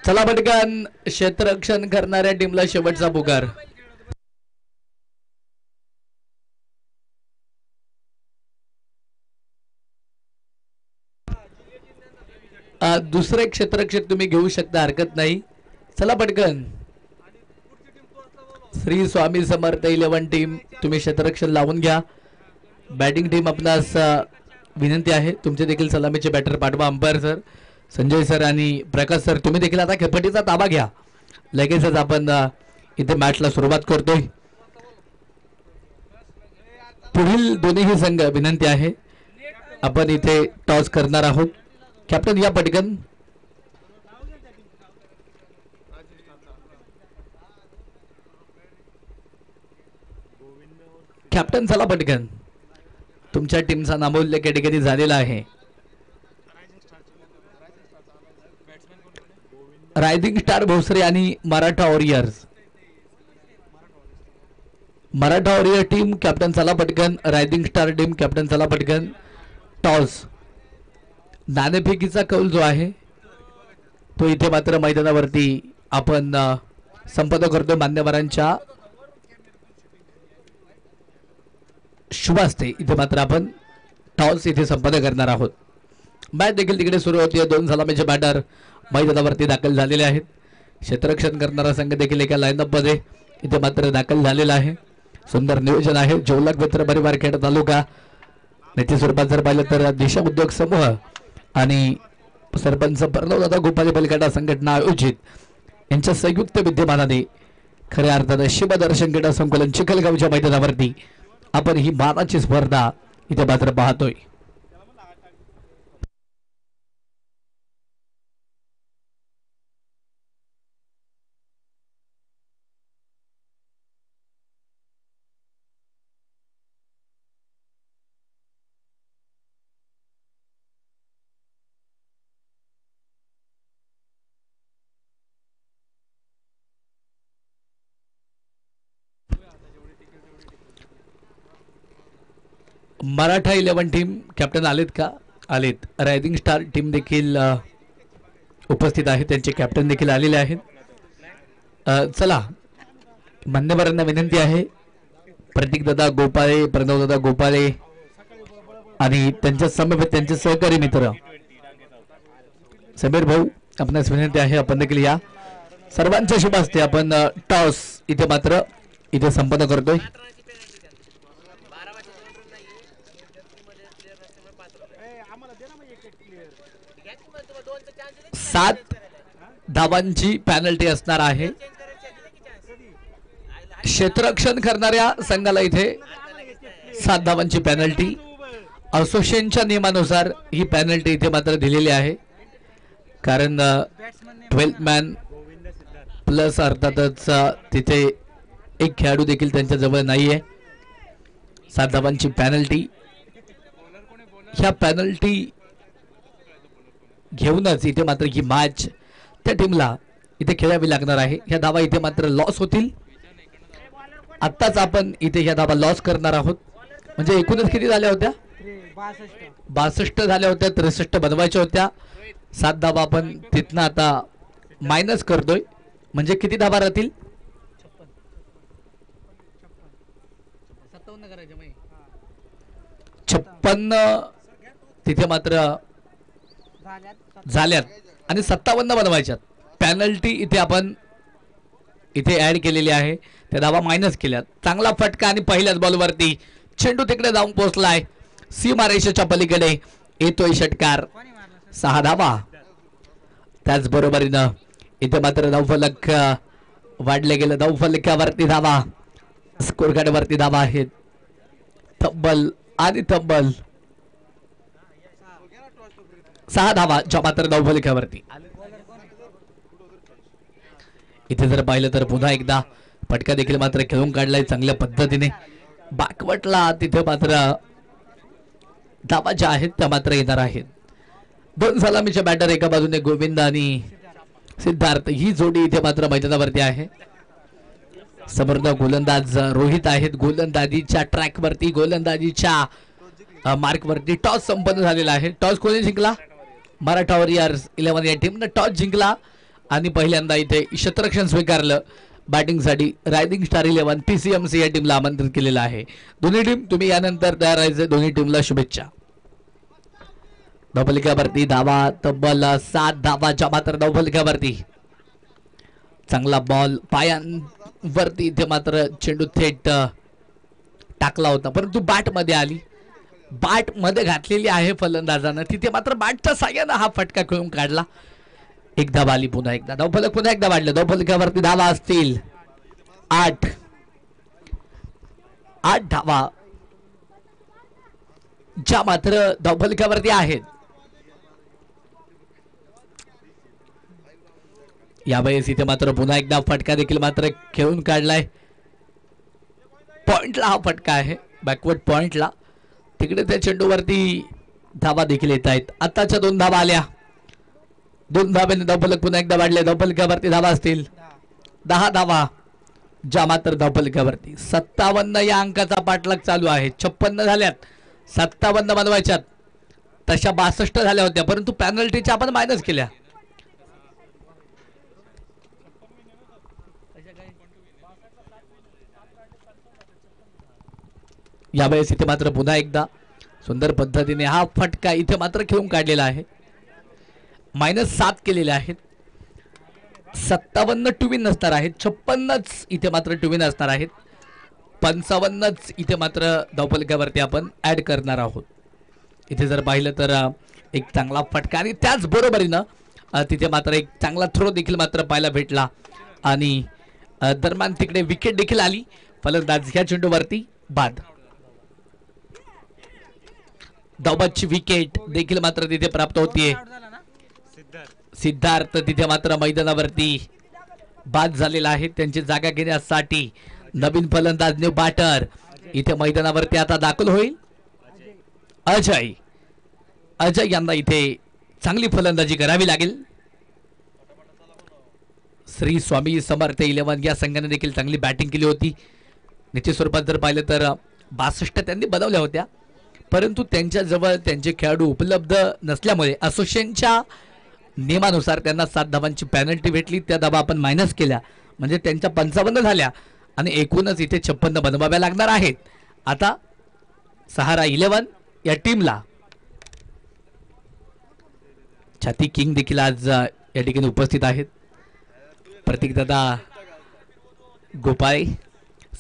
चला पटकन क्षेत्ररक्षण करणाऱ्या टीमला शेवटचा पुकार. दुसरे क्षेत्ररक्षक तुम्ही घेऊ शकता, हरकत नाही. चला पटकन श्री स्वामी समर्थ 11 टीम तुम्ही क्षेत्ररक्षण लावून घ्या. बॅटिंग टीम आपणास विनंती आहे तुमचे देखील सलामीचे बॅटर पाठवा. अंपायर सर, संजय सर आणि प्रकाश सर तुम्ही देखील आता खेळपट्टीचा ताबा घ्या. लगेचच आपण इथे मॅचला सुरुवात करतोय. पुढील दोन्हीही संघ विनंती आहे आपण इथे टॉस करणार आहोत. कॅप्टन या पटकन. कॅप्टन चला पटकन, तुमच्या टीमचा नामोल्लेख या ठिकाणी झालेला आहे. रायझिंग स्टार भोसरे आणि Maratha warriors. Maratha warrior team captain चला पटकन. रायझिंग स्टार टीम कॅप्टन चला पटकन. टॉस नाणेफेकीचा कौल जो आहे तो इथे मात्र मैदानावरती आपण संपन्न करतोय. मान्यवरांच्या शुभ हस्ते इथे मात्र आपण टॉस इथे संपन्न करणार आहोत. मॅच देखील तिकडे सुरू होती. 2 सलामीचे बॅटर मैदानावरती दाखल झालेले आहेत. क्षेत्ररक्षण करणारा संघ देखील एका लाईनअप मध्ये इथे मात्र दाखल झालेला आहे. सुंदर नियोजन आहे. जवलक मित्र परिवार खेड तालुका याच्या स्वरूपात जर पाहिलं तर दिशा उद्योग समूह आणि सरपंच प्रणवदादा गोपाली बलकाटा संघटना आयोजित यांच्या संयुक्त विद्यमानाने खऱ्या अर्थानं शिवदर्शन क्रीडा संकुलन चिखलगावच्या मैदानावरती आपण ही मानाची स्पर्धा इथे मात्र पाहतोय. मराठा 11 टीम कॅप्टन आलेत का? आलेत. रायझिंग स्टार टीम देखील उपस्थित आहे, त्यांचे कॅप्टन देखील आलेले आहेत. चला मान्यवरांना विनंती आहे प्रतीक दादा गोपाळे, प्रणव दादा गोपाळे आणि त्यांच्या समवेत त्यांचे सहकारी मित्र समीर भाऊ आपणास विनंती आहे आपण देखील या. सर्वांच्या शुभ हस्ते आपण टॉस इथे मात्र इथे संपन्न करतोय. 7 धावांची पॅनल्टी असणार आहे. क्षेत्ररक्षण करणाऱ्या संघाला इथे 7 धावांची पॅनल्टी. असोसिएशनच्या नियमानुसार ही पॅनल्टी इथे मात्र दिलेली आहे, कारण 12 मॅन प्लस अर्थातच तिथे एक खेळाडू देखील त्यांच्या जवळ नाहीये. 7 धावांची पॅनल्टी. ह्या पॅनल्टी घेऊनच इथे मात्र ही मॅच त्या टीमला इथे खेळावी लागणार आहे. ह्या धावा इथे मात्र लॉस होतील. आत्ताच आपण इथे ह्या धावा लॉस करणार आहोत. म्हणजे एकूणच किती झाल्या होत्या? 62 झाल्या होत्या. 63 बनवायच्या होत्या. 7 धावा आपण तिथनं आता मायनस करतोय. म्हणजे किती धावा राहतील? 56 तिथे मात्र झाल्यात आणि 57 बनवायच्यात. पॅनल्टी इथे आपण इथे ऍड केलेली आहे. त्या धावा मायनस केल्यात. चांगला फटका आणि पहिल्याच बॉलवरती चेंडू तिकडे जाऊन पोहोचलाय. सीमारेषेच्या पलीकडे येतोय षटकार. 6 धावा. त्याचबरोबरीनं इथे मात्र धावफलक वाढले गेले. धावफलकावरती धावा, स्कोर कार्ड वरती धावा आहेत तब्बल आणि तब्बल 6 धावा ज्या मात्र धावफलकावरती. इथे जर पाहिलं तर पुन्हा एकदा फटका देखील मात्र खेळून काढलाय चांगल्या पद्धतीने. बॅकवर्टला तिथे मात्र धावा ज्या आहेत त्या मात्र येणार आहेत. 2 सलामीच्या बॅटर एका बाजूने गोविंद आणि सिद्धार्थ ही जोडी इथे मात्र मैदानावरती आहे. समोर गोलंदाज रोहित आहेत. गोलंदाजीच्या ट्रॅक वरती, गोलंदाजीच्या मार्क वरती टॉस संपन्न झालेला आहे. टॉस कोणी जिंकला? मराठा वॉरियर्स 11 या टीमनं टॉस जिंकला आणि पहिल्यांदा इथे क्षेत्ररक्षण स्वीकारलं बॅटिंगसाठी रायझिंग स्टार 11 PCMC या टीमला आमंत्रित केलेलं आहे. दोन्ही टीम तुम्ही यानंतर तयार राहायचे. दोन्ही टीमला शुभेच्छा. धावफलकावरती धावा तब्बल 7 धावाच्या मात्र धावफलकावरती. चांगला बॉल पायांवरती इथे मात्र चेंडू थेट टाकला होता परंतु बॅट मध्ये आली. बॅट मध्ये घातलेली आहे फलंदाजानं तिथे मात्र बॅटच्या साह्यानं हा फटका खेळून काढला. एक धावा आली पुन्हा एकदा. धावफलक पुन्हा एकदा वाढलं. धावफलकावरती धावा असतील 8 धावा ज्या मात्र धावफलकावरती आहेत. यावेळेस इथे मात्र पुन्हा एकदा फटका देखील मात्र खेळून काढलाय. पॉइंटला हा फटका आहे बॅकवर्ड पॉइंटला. तिकडे त्या चेंडूवरती धावा देखील येत आहेत. आताच्या 2 धावा आल्या. 2 धाब्याने धावफलक पुन्हा एकदा वाढले. धावफलकावरती धावा असतील 10 धावा ज्या मात्र धावफलकावरती. 57 या अंकाचा पाठलाग चालू आहे. 56 झाल्यात. 57 बनवायच्यात. तशा 62 झाल्या होत्या परंतु पॅनल्टीच्या आपण मायनस केल्या. यावेळेस इथे मात्र पुन्हा एकदा सुंदर पद्धतीने हा फटका इथे मात्र खेळून काढलेला आहे. -7 केलेले आहेत. 57 टू नसणार आहेत. 56च इथे मात्र टू असणार आहेत. 55च इथे मात्र धावफलकावरती आपण ऍड करणार आहोत. इथे जर पाहिलं तर एक चांगला फटका आणि त्याच बरोबरीनं तिथे मात्र एक चांगला थ्रो देखील मात्र पाहायला भेटला आणि दरम्यान तिकडे विकेट देखील आली. फलंदाज ह्या चेंडूवरती बाद. धावबादची विकेट देखील मात्र तिथे प्राप्त होतीये. सिद्धार्थ तिथे मात्र मैदानावरती बाद झालेला आहे. त्यांची जागा घेण्यासाठी नवीन फलंदाज न्यू बॅटर इथे मैदानावरती आता दाखल होईल. अजय यांना इथे चांगली फलंदाजी करावी लागेल. श्री स्वामी समर्थ 11 या संघाने देखील चांगली बॅटिंग केली होती. निश्चित स्वरूपात जर पाहिलं तर 62 त्यांनी बनवल्या होत्या परंतु त्यांच्याजवळ त्यांचे खेळाडू उपलब्ध नसल्यामुळे असोसिएशनच्या नियमानुसार त्यांना 7 धावांची पेनल्टी भेटली. त्या धावा आपण मायनस केल्या म्हणजे त्यांच्या 55 झाल्या आणि एकूणच इथे 56 बनवाव्या लागणार आहेत. आता सहारा 11 या टीमला. छाती किंग देखील आज या ठिकाणी उपस्थित आहेत. प्रतीक दादा गोपाळे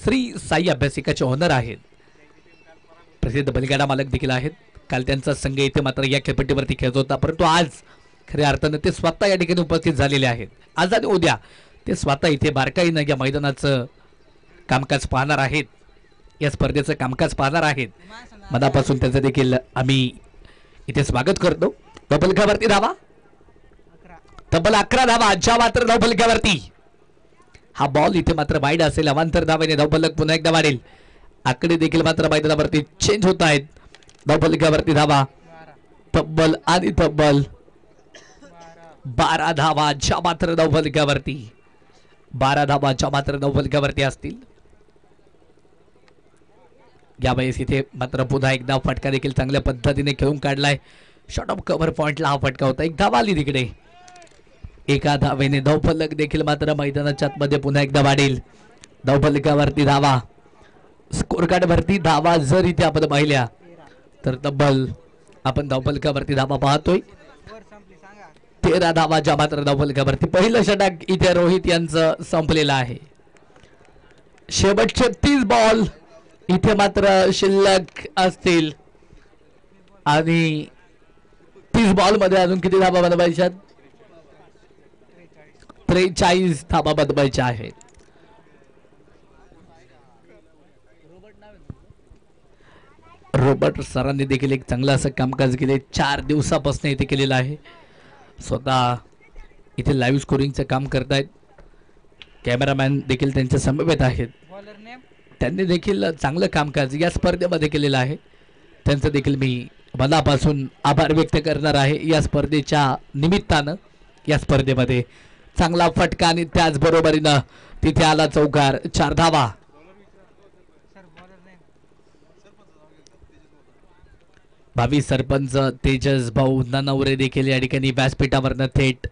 श्री साई अभ्यासिकाचे ओनर आहेत. प्रसिद्ध बैलगाडा मालक देखील आहेत. काल त्यांचा संघ इथे मात्र या खेळपट्टीवरती खेळत होता परंतु आज खऱ्या अर्थानं ते स्वतः या ठिकाणी उपस्थित झालेले आहेत. आज आणि उद्या ते स्वतः इथे बारकाईनं या मैदानाचं कामकाज पाहणार आहेत. या स्पर्धेचं कामकाज पाहणार आहेत. मनापासून त्यांचं देखील आम्ही इथे स्वागत करतो. धावफलकावरती धावा तब्बल 11 धावा ज्या मात्र धावफलकावरती. हा बॉल इथे मात्र वाईड असेल. अवांतर धावेने धावफलक पुन्हा एकदा वाढेल. आकडे देखील मात्र मैदानावरती चेंज होत आहेत. धावफलकावरती धावा तब्बल आणि तब्बल 12 धावा ज्या मात्र धावफलकावरती. 12 धावा ज्या मात्र धावफलकावरती असतील. यावेळेस इथे मात्र पुन्हा एकदा फटका देखील चांगल्या पद्धतीने खेळून काढलाय. शॉर्ट ऑफ कव्हर पॉइंटला हा फटका होता. एक धावा आली तिकडे. 1 धावेने धावफलक देखील मात्र मैदानाच्या आतमध्ये पुन्हा एकदा वाढेल. धावफलकावरती धावा. स्कोर कार्ड वरती धावा जर इथे आपण पाहिल्या तर तब्बल आपण धावफलकावरती धावा पाहतोय. 13 धावा ज्या मात्र धावफलकावरती. पहिलं षटक इथे रोहित यांचं संपलेलं आहे. शेवटचे 30 बॉल इथे मात्र शिल्लक असतील आणि 30 बॉल मध्ये अजून किती धावा बनवायच्या? 43 धावा बनवायच्या आहेत. रॉबर्ट सरांनी देखील एक चांगलं असं कामकाज केले. 4 दिवसापासून इथे केलेलं आहे. स्वतः इथे लाईव्ह स्कोरिंगचं काम करतायत. कॅमेरामॅन देखील त्यांच्या समवेत आहेत. त्यांनी देखील चांगलं कामकाज या स्पर्धेमध्ये केलेलं आहे. त्यांचं देखील मी मनापासून आभार व्यक्त करणार आहे. या स्पर्धेच्या निमित्तानं या स्पर्धेमध्ये चांगला फटका आणि त्याचबरोबरीनं तिथे आला चौकार. 4 धावा. भावी सरपंच तेजस भाऊ ननवरे देखील या ठिकाणी व्यासपीठावरनं थेट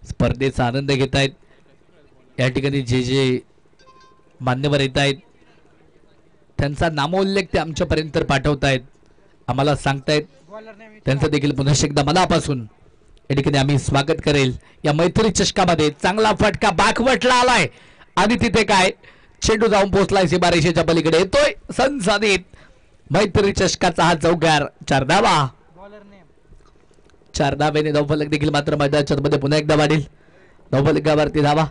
स्पर्धेचा आनंद घेत आहेत. या ठिकाणी जे जे मान्यवर येत आहेत त्यांचा नामोल्लेख ते आमच्यापर्यंत पाठवतायत, आम्हाला सांगतायत. त्यांचं देखील पुन्हा एकदा मनापासून या ठिकाणी आम्ही स्वागत करेल. या मैत्री चषकामध्ये चांगला फटका बाकवटला आलाय आणि तिथे काय चेंडू जाऊन पोहोचलाय सीमारेषेच्या पलीकडे. येतोय संसाधित मैत्री चषकाचा हा चौकार. 4 धावा. 4 धावेने धावफलक देखील मात्र मैदानाच्या मध्ये पुन्हा एकदा वाढेल. धावफलकावरती धावा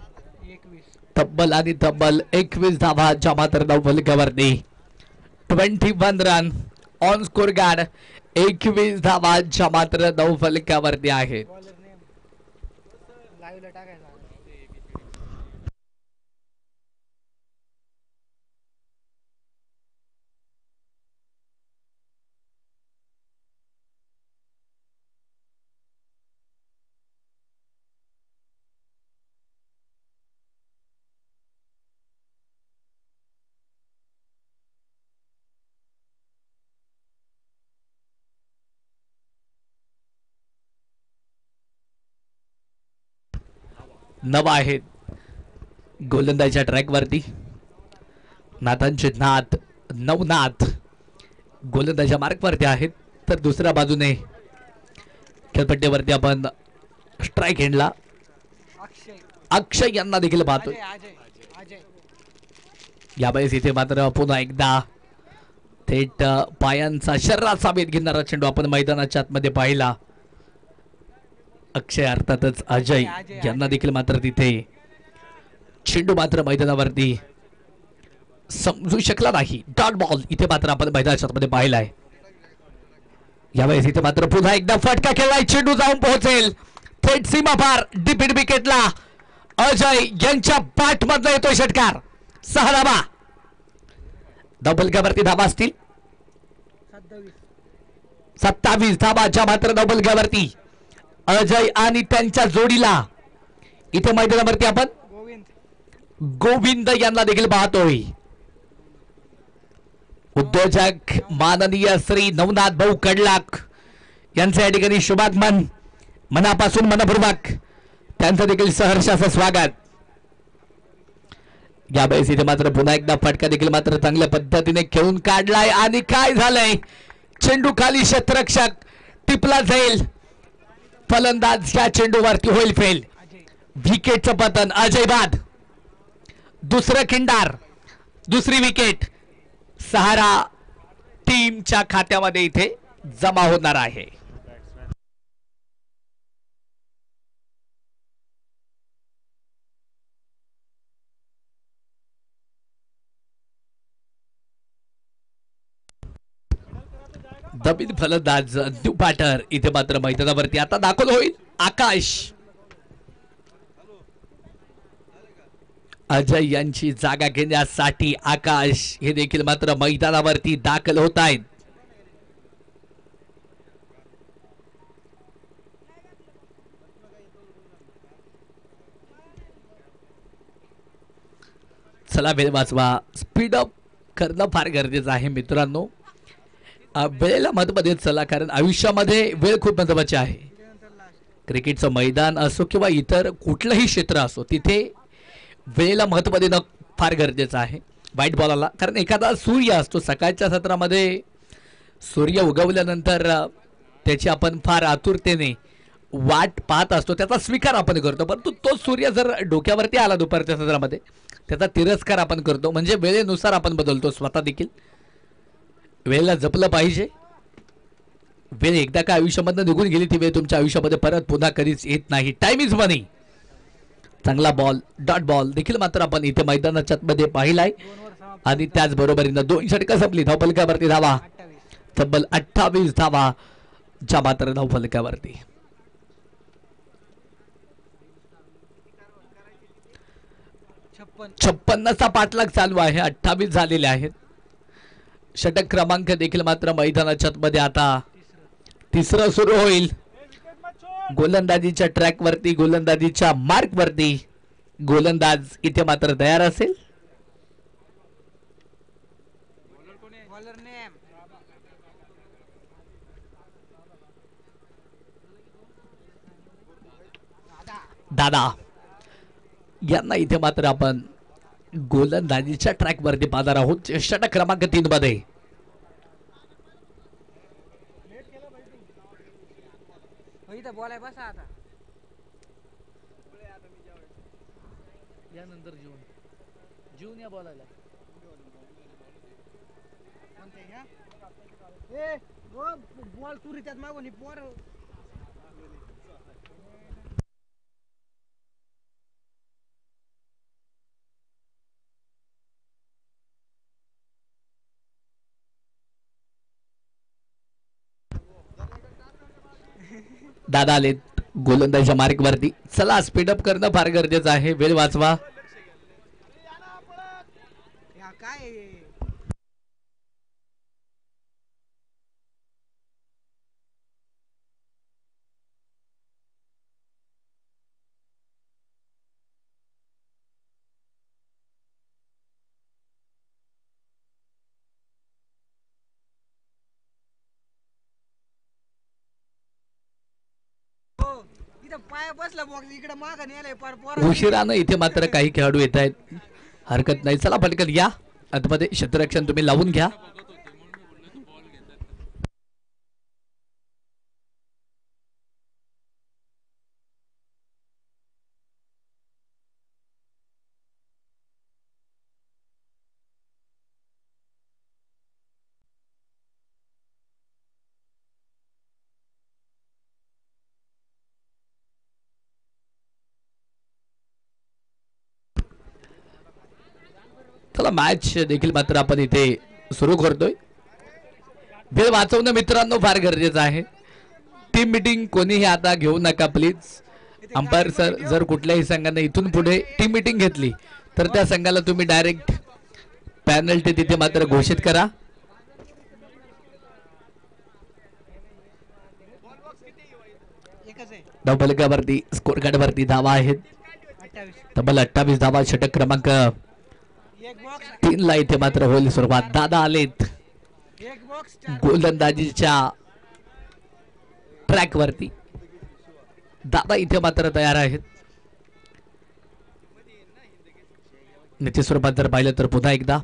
तब्बल आणि तब्बल 21 धावाच्या मात्र धावफलकावरती 21 रन ऑन स्कोर गार्ड. 21 धावाच्या मात्र धावफलकावरती आहेत. नव आहेत गोलंदाजीच्या ट्रॅकवरती. नाथांचे नाथ नवनाथ गोलंदाजीच्या मार्कवरती आहेत. तर दुसऱ्या बाजूने खेळपट्टीवरती आपण स्ट्राईक हँडला अक्षय यांना देखील पाहतोय. यावेळेस इथे मात्र पुन्हा एकदा थेट पायांचा शरीरात साबित घेणारा चेंडू आपण मैदानाच्या आतमध्ये पाहिला. अक्षय अर्थातच अजय यांना देखील मात्र तिथे चेंडू मात्र मैदानावरती समजू शकला नाही. डॉट बॉल इथे मात्र आपण मैदानाच्या आतमध्ये पाहिलाय. यावेळेस इथे मात्र पुन्हा एकदा फटका खेळलाय. चेंडू जाऊन पोहोचेल थेट सीमा पार डिफिट विकेटला. अजय यांच्या बॅट मधला येतोय षटकार. 6 धावा. धावफलकावरती धावा असतील 27 धावाच्या मात्र धावफलकावरती अजय आणि त्यांच्या जोडीला इथे मैदानावरती आपण गोविंद यांना देखील पाहतोय. उद्योजक माननीय श्री नवनाथ भाऊ कडलाक यांचं या ठिकाणी शुभागमन मनापासून मनपूर्वक त्यांचं देखील सहर्ष असं स्वागत. यावेळेस इथे मात्र पुन्हा एकदा फटका देखील मात्र चांगल्या पद्धतीने खेळून काढलाय आणि काय झालंय चेंडू खाली क्षेत्ररक्षक टिपला जाईल. फलंदाज ह्या चेंडूवरती होईल फेल. विकेटचं पतन. अजय बाद दुसरं खिंडार दुसरी विकेट सहारा टीमच्या खात्यामध्ये इथे जमा होणार आहे. दबीत फलंदाज न्यू बॅटर इथे मात्र मैदानावरती आता दाखल होईल. आकाश अजय यांची जागा घेण्यासाठी आकाश हे देखील मात्र मैदानावरती दाखल होत आहेत. चला वेळ वाचवा. स्पीड अप करणं फार गरजेचं आहे मित्रांनो. वेळेला महत्त्व देत चला कारण आयुष्यामध्ये वेळ खूप महत्त्वाची आहे. क्रिकेटचं मैदान असो किंवा इतर कुठलंही क्षेत्र असो तिथे वेळेला महत्त्व देणं फार गरजेचं आहे. वाईट बॉलाला कारण एखादा सूर्य असतो सकाळच्या सत्रामध्ये सूर्य उगवल्यानंतर त्याची आपण फार आतुरतेने वाट पाहत असतो. त्याचा स्वीकार आपण करतो. परंतु तो सूर्य जर डोक्यावरती आला दुपारच्या सत्रामध्ये त्याचा तिरस्कार आपण करतो. म्हणजे वेळेनुसार आपण बदलतो स्वतः देखील. वेळेला जपलं पाहिजे. वेळ एकदा का आयुष्यामधून निघून गेली ती वेळ तुमच्या आयुष्यामध्ये परत पुन्हा कधीच येत नाही. टाइम इज मनी. चांगला बॉल डॉट बॉल देखील मात्र आपण इथे मैदानाच्या मध्ये पाहिलाय आणि त्याचबरोबरीनं 2 षटकं संपली. धावफलकावरती धावा तब्बल 28 धावा ज्या मात्र धावफलकावरती. छप्पन्नचा पाठलाग चालू आहे. 28 झालेले आहेत. षटक क्रमांक देखील मात्र मैदानाच्या मध्ये आता तिसरं सुरू होईल. गोलंदाजीच्या ट्रॅक वरती गोलंदाजीच्या मार्क वरती गोलंदाज इथे मात्र तयार असेल. दादा यांना इथे मात्र आपण गोलंदाजीच्या ट्रॅक वरती पाहणार आहोत षटक क्रमांक 3 मध्ये. यानंतर जीवन या बोलायला बॉल तुरी त्यात मागून पोर दादा आलेत गोलंदाजीच्या मार्क वरती. चला स्पीडअप करणं फार गरजेचं आहे. वेळ वाचवा. काय पाय बसला बॉक्स इकडे माग नेलाय पार पोर. उशिरानं इथे मात्र काही खेळाडू येत आहेत. हरकत नाही. चला पटकन या आतमध्ये. क्षेत्ररक्षण तुम्ही लावून घ्या. चला मॅच देखील मात्र आपण इथे सुरू करतोय. वेळ वाचवणं मित्रांनो फार गरजेचं आहे. टीम मीटिंग कोणीही आता घेऊ नका प्लीज. अंपायर सर जर कुठल्याही संघाने इथून पुढे टीम मीटिंग घेतली तर त्या संघाला तुम्ही डायरेक्ट पेनल्टी तिथे मात्र घोषित करा. धावफलकावरती स्कोर कार्ड वरती धावा आहेत. तब्बल 28 धावा. षटक क्रमांक 3 ला इथे मात्र होईल सुरुवात. दादा आलेत गोलंदाजीच्या ट्रॅक वरती. दादा इथे मात्र तयार आहेत. निश्चित स्वरूपात जर पाहिलं तर पुन्हा एकदा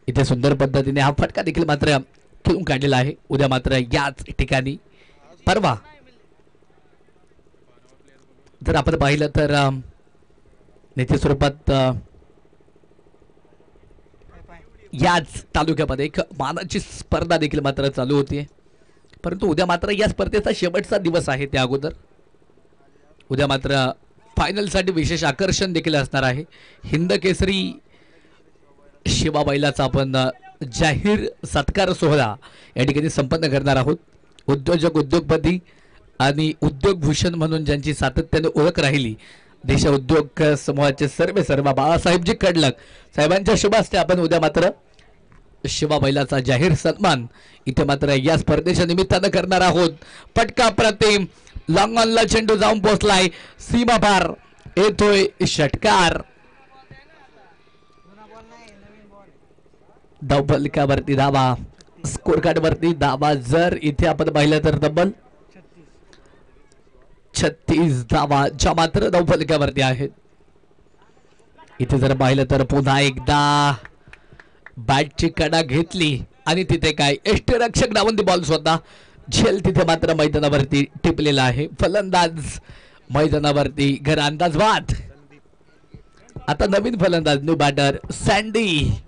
इथे सुंदर पद्धतीने हा फटका देखील मात्र खेळून काढलेला आहे. उद्या मात्र याच ठिकाणी परवा जर आपण पाहिलं तर निश्चित स्वरूपात याच तालुक्यामध्ये एक मानाची स्पर्धा देखील मात्र चालू होती. परंतु उद्या मात्र या स्पर्धेचा शेवटचा दिवस आहे. त्या अगोदर उद्या मात्र फायनल साठी विशेष आकर्षण देखील असणार आहे. हिंद केसरी शिवा बैलाचा आपण जाहीर सत्कार सोहळा या ठिकाणी संपन्न करणार आहोत. उद्योजक उद्योगपती आणि उद्योग भूषण म्हणून ज्यांची सातत्याने ओळख राहिली देश उद्योग समूहाचे सर्व बाळासाहेबजी कडलक साहेबांच्या शुभ हस्ते आपण उद्या मात्र शिवा बैलाचा जाहीर सन्मान इथे मात्र या स्पर्धेच्या निमित्तानं करणार आहोत. पटका प्रतिम लॉंग ऑनला चेंडू जाऊन पोहोचलाय. सीमा पार येतोय षटकार. धावफलकावरती धावा. स्कोर कार्ड वरती धावा जर इथे आपण पाहिलं तर तब्बल 36 धावा ज्या मात्र धावफलकावरती आहेत. इथे जर पाहिलं तर पुन्हा एकदा बॅटची कडा घेतली आणि तिथे काय यष्टीरक्षक धावून ती बॉल स्वतः झेल तिथे मात्र मैदानावरती टिपलेला आहे. फलंदाज मैदानावरती घर अंदाज बाद. आता नवीन फलंदाज न्यू बॅटर सँडी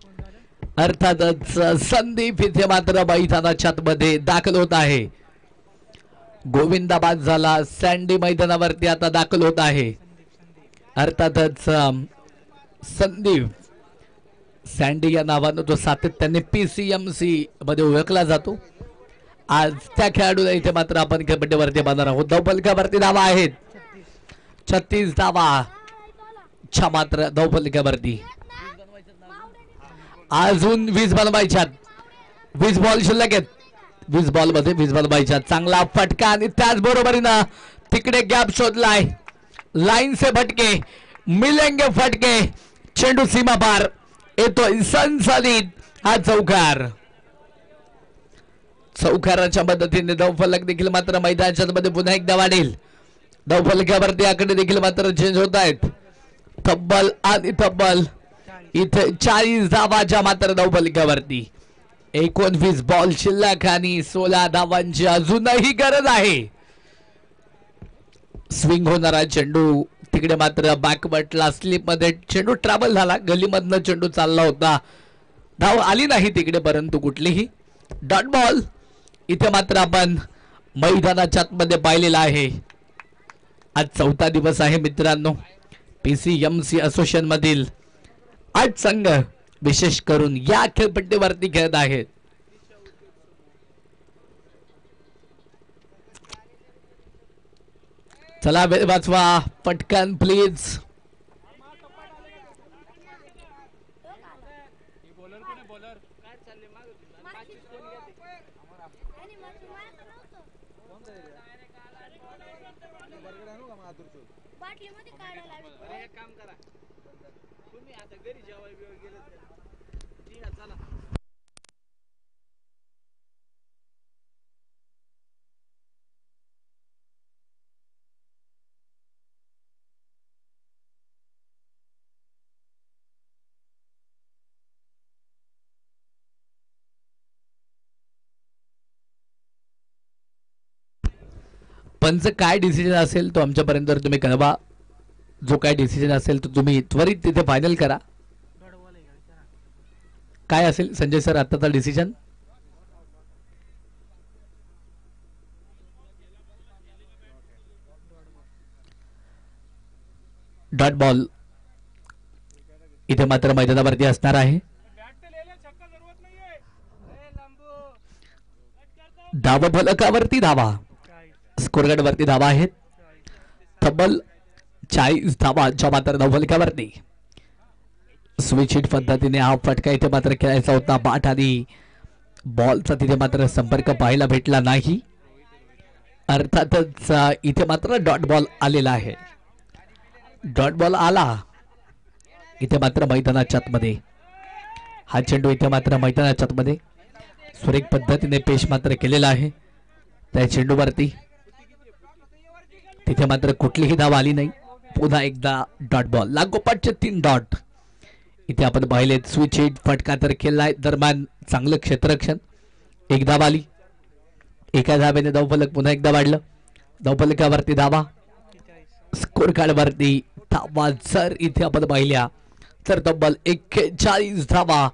अर्थातच संदीप इथे मात्र मैदानाच्या आतमध्ये दाखल होत आहे. गोविंदाबाद झाला. सँडी मैदानावरती आता दाखल होत आहे. अर्थातच संदीप सँडी या नावानं तो सातत्याने PCMC मध्ये ओळखला जातो. आज त्या खेळाडूला इथे मात्र आपण कबड्डीवरती बांधणार आहोत. धावफलकावरती धावा आहेत 36 धावा च्या मात्र धावफलकावरती. अजून 20 बनवायच्यात. 20 बॉल शिल्लक आहेत. 20 बॉल मध्ये 20 बनवायच्यात. चांगला फटका आणि त्याचबरोबरीनं तिकडे गॅप शोधलाय. लाईन से फटके मिलेंगे फटके. चेंडू सीमा पार येतोय सनसनीत हा चौकार. चौकाराच्या मदतीने धावफलक देखील मात्र मैदानाच्या मध्ये पुन्हा एकदा वाढेल. धावफलकावरती आकडे देखील मात्र चेंज होत आहेत. तब्बल आणि तब्बल इथे 40 धावाच्या मात्र धावफलकावरती. 29 बॉल शिल्लक आणि 16 धावांची अजूनही गरज आहे. स्विंग होणारा चेंडू तिकडे मात्र बॅकवर्टला स्लिप मध्ये चेंडू ट्रॅव्हल झाला. गलीमधनं चेंडू चालला होता, धाव आली नाही तिकडे परंतु कुठलीही. डॉट बॉल इथे मात्र आपण मैदानाच्या आतमध्ये पाहिलेला आहे. आज 4था दिवस आहे मित्रांनो. PCMC असोसिएशन मधील 8 संघ विशेष करून या खेळपट्टीवरती खेळत आहेत. चला वेळ वाचवा पटकन प्लीज. पंच काय डिसिजन असेल तो आमच्यापर्यंत तुम्ही कळवा. जो काय डिसिजन असेल तो तुम्ही त्वरित तिथे फायनल करा. काय असेल संजय सर आताचा डिसिजन? डॉट बॉल इथे मात्र मैदानावरती असणार आहे. धावा फलकावरती धावा, स्कोरगार्ड वरती धावा आहेत. तब्बल 40 धावांच्या मात्र धावफलकावरती. स्विच हिट पद्धतीने हा फटका इथे मात्र खेळायचा होता. बाट आणि बॉलचा तिथे मात्र संपर्क पाहायला भेटला नाही. अर्थातच इथे मात्र डॉट बॉल आलेला आहे. डॉट बॉल आला इथे मात्र मैदानाच्या आतमध्ये. हा चेंडू इथे मात्र मैदानाच्या आतमध्ये सुरेख पद्धतीने पेश मात्र केलेला आहे. त्या चेंडूवरती तिथे मात्र कुठलीही धाव आली नाही. पुन्हा एकदा डॉट बॉल, लागोपाठचे 3 डॉट इथे आपण पाहिलेत. स्विच हिट फटका तर केलाय. दरम्यान चांगलं क्षेत्ररक्षण. 1 धाव आली. एका धावेने धावफलक पुन्हा एकदा वाढलं. धावफलकावरती धावा, स्कोर कार्ड वरती धावा जर इथे आपण पाहिल्या तर तब्बल 41 धावा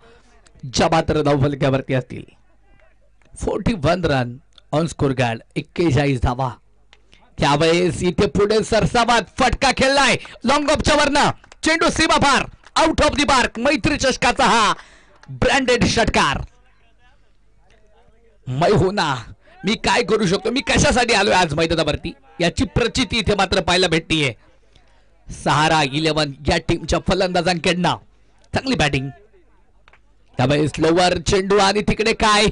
ज्या मात्र धावफलकावरती असतील. 41 रन ऑन स्कोर कार्ड, 41 धावा. त्यावेळेस इथे पुढे सरसाबाद फटका खेळलाय लॉंग ऑफच्या वरनं. चेंडू सीमा पार, आउट ऑफ दी मार्क. मैत्री चषकाचा हा ब्रँडेड षटकार. मै हो ना, मी काय करू शकतो, मी कशासाठी आलोय आज मैदानावरती याची प्रचिती इथे मात्र पाहायला भेटतीये. सहारा 11 या टीमच्या फलंदाजांकडनं चांगली बॅटिंग. त्यावेळेस लोवर चेंडू आणि तिकडे काय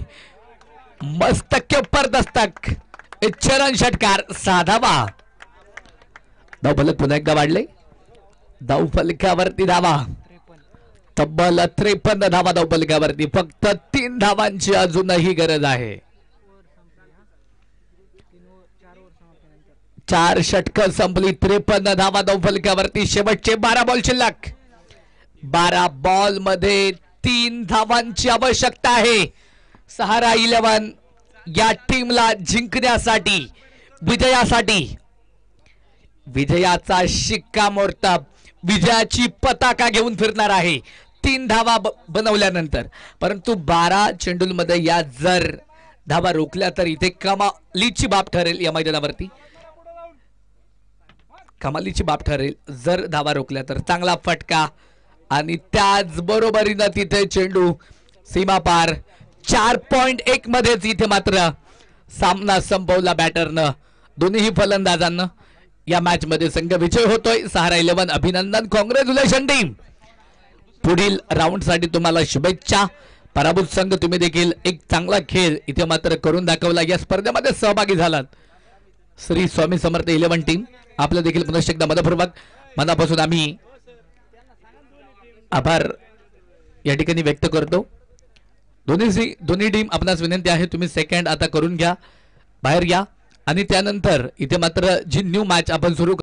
मस्त केपर दस्तक. चरण षटकार, 6 धावा. धावफलक पुन्हा एकदा वाढले. धावफलकावरती धावा तब्बल 53 धावा धावफलकावरती. फक्त 3 धावांची अजूनही गरज आहे. 4 षटकं संपली. 53 धावा धावफलकावरती. शेवटचे 12 बॉल शिल्लक. 12 बॉल मध्ये 3 धावांची आवश्यकता आहे. सहारा 11 या टीमला जिंकण्यासाठी, विजयासाठी, विजयाचा शिक्कामोर्तब, विजयाची पताका घेऊन फिरणार आहे 3 धावा बनवल्यानंतर. परंतु 12 चेंडूंमध्ये या जर धावा रोखल्या तर इथे कमालीची बाब ठरेल. या मैदानावरती कमालीची बाब ठरेल जर धावा रोखल्या तर. चांगला फटका आणि त्याच बरोबरीनं तिथे चेंडू सीमा पार. 4.1 मध्येच इथे मात्र सामना संपवला बॅटरनं. दोन्ही फलंदाजांना या मॅच मध्ये संघ विजय होतोय. सहारा 11 अभिनंदन, कॉंग्रॅच्युलेशन टीम. पुढील राऊंड साठी तुम्हाला शुभेच्छा. पराभूत संघ तुम्ही देखील एक चांगला खेळ इथे मात्र करून दाखवला. या स्पर्धेमध्ये सहभागी झालात. श्री स्वामी समर्थ 11 टीम आपलं देखील पुन्हा एकदा मनपूर्वक मनापासून आम्ही आभार या ठिकाणी व्यक्त करतो. दोन्ही टीम आपणास विनंती आहे तुम्ही सेकंड आता करून घ्या, बाहेर या आणि त्यानंतर इथे मात्र जी न्यू मॅच आपण सुरू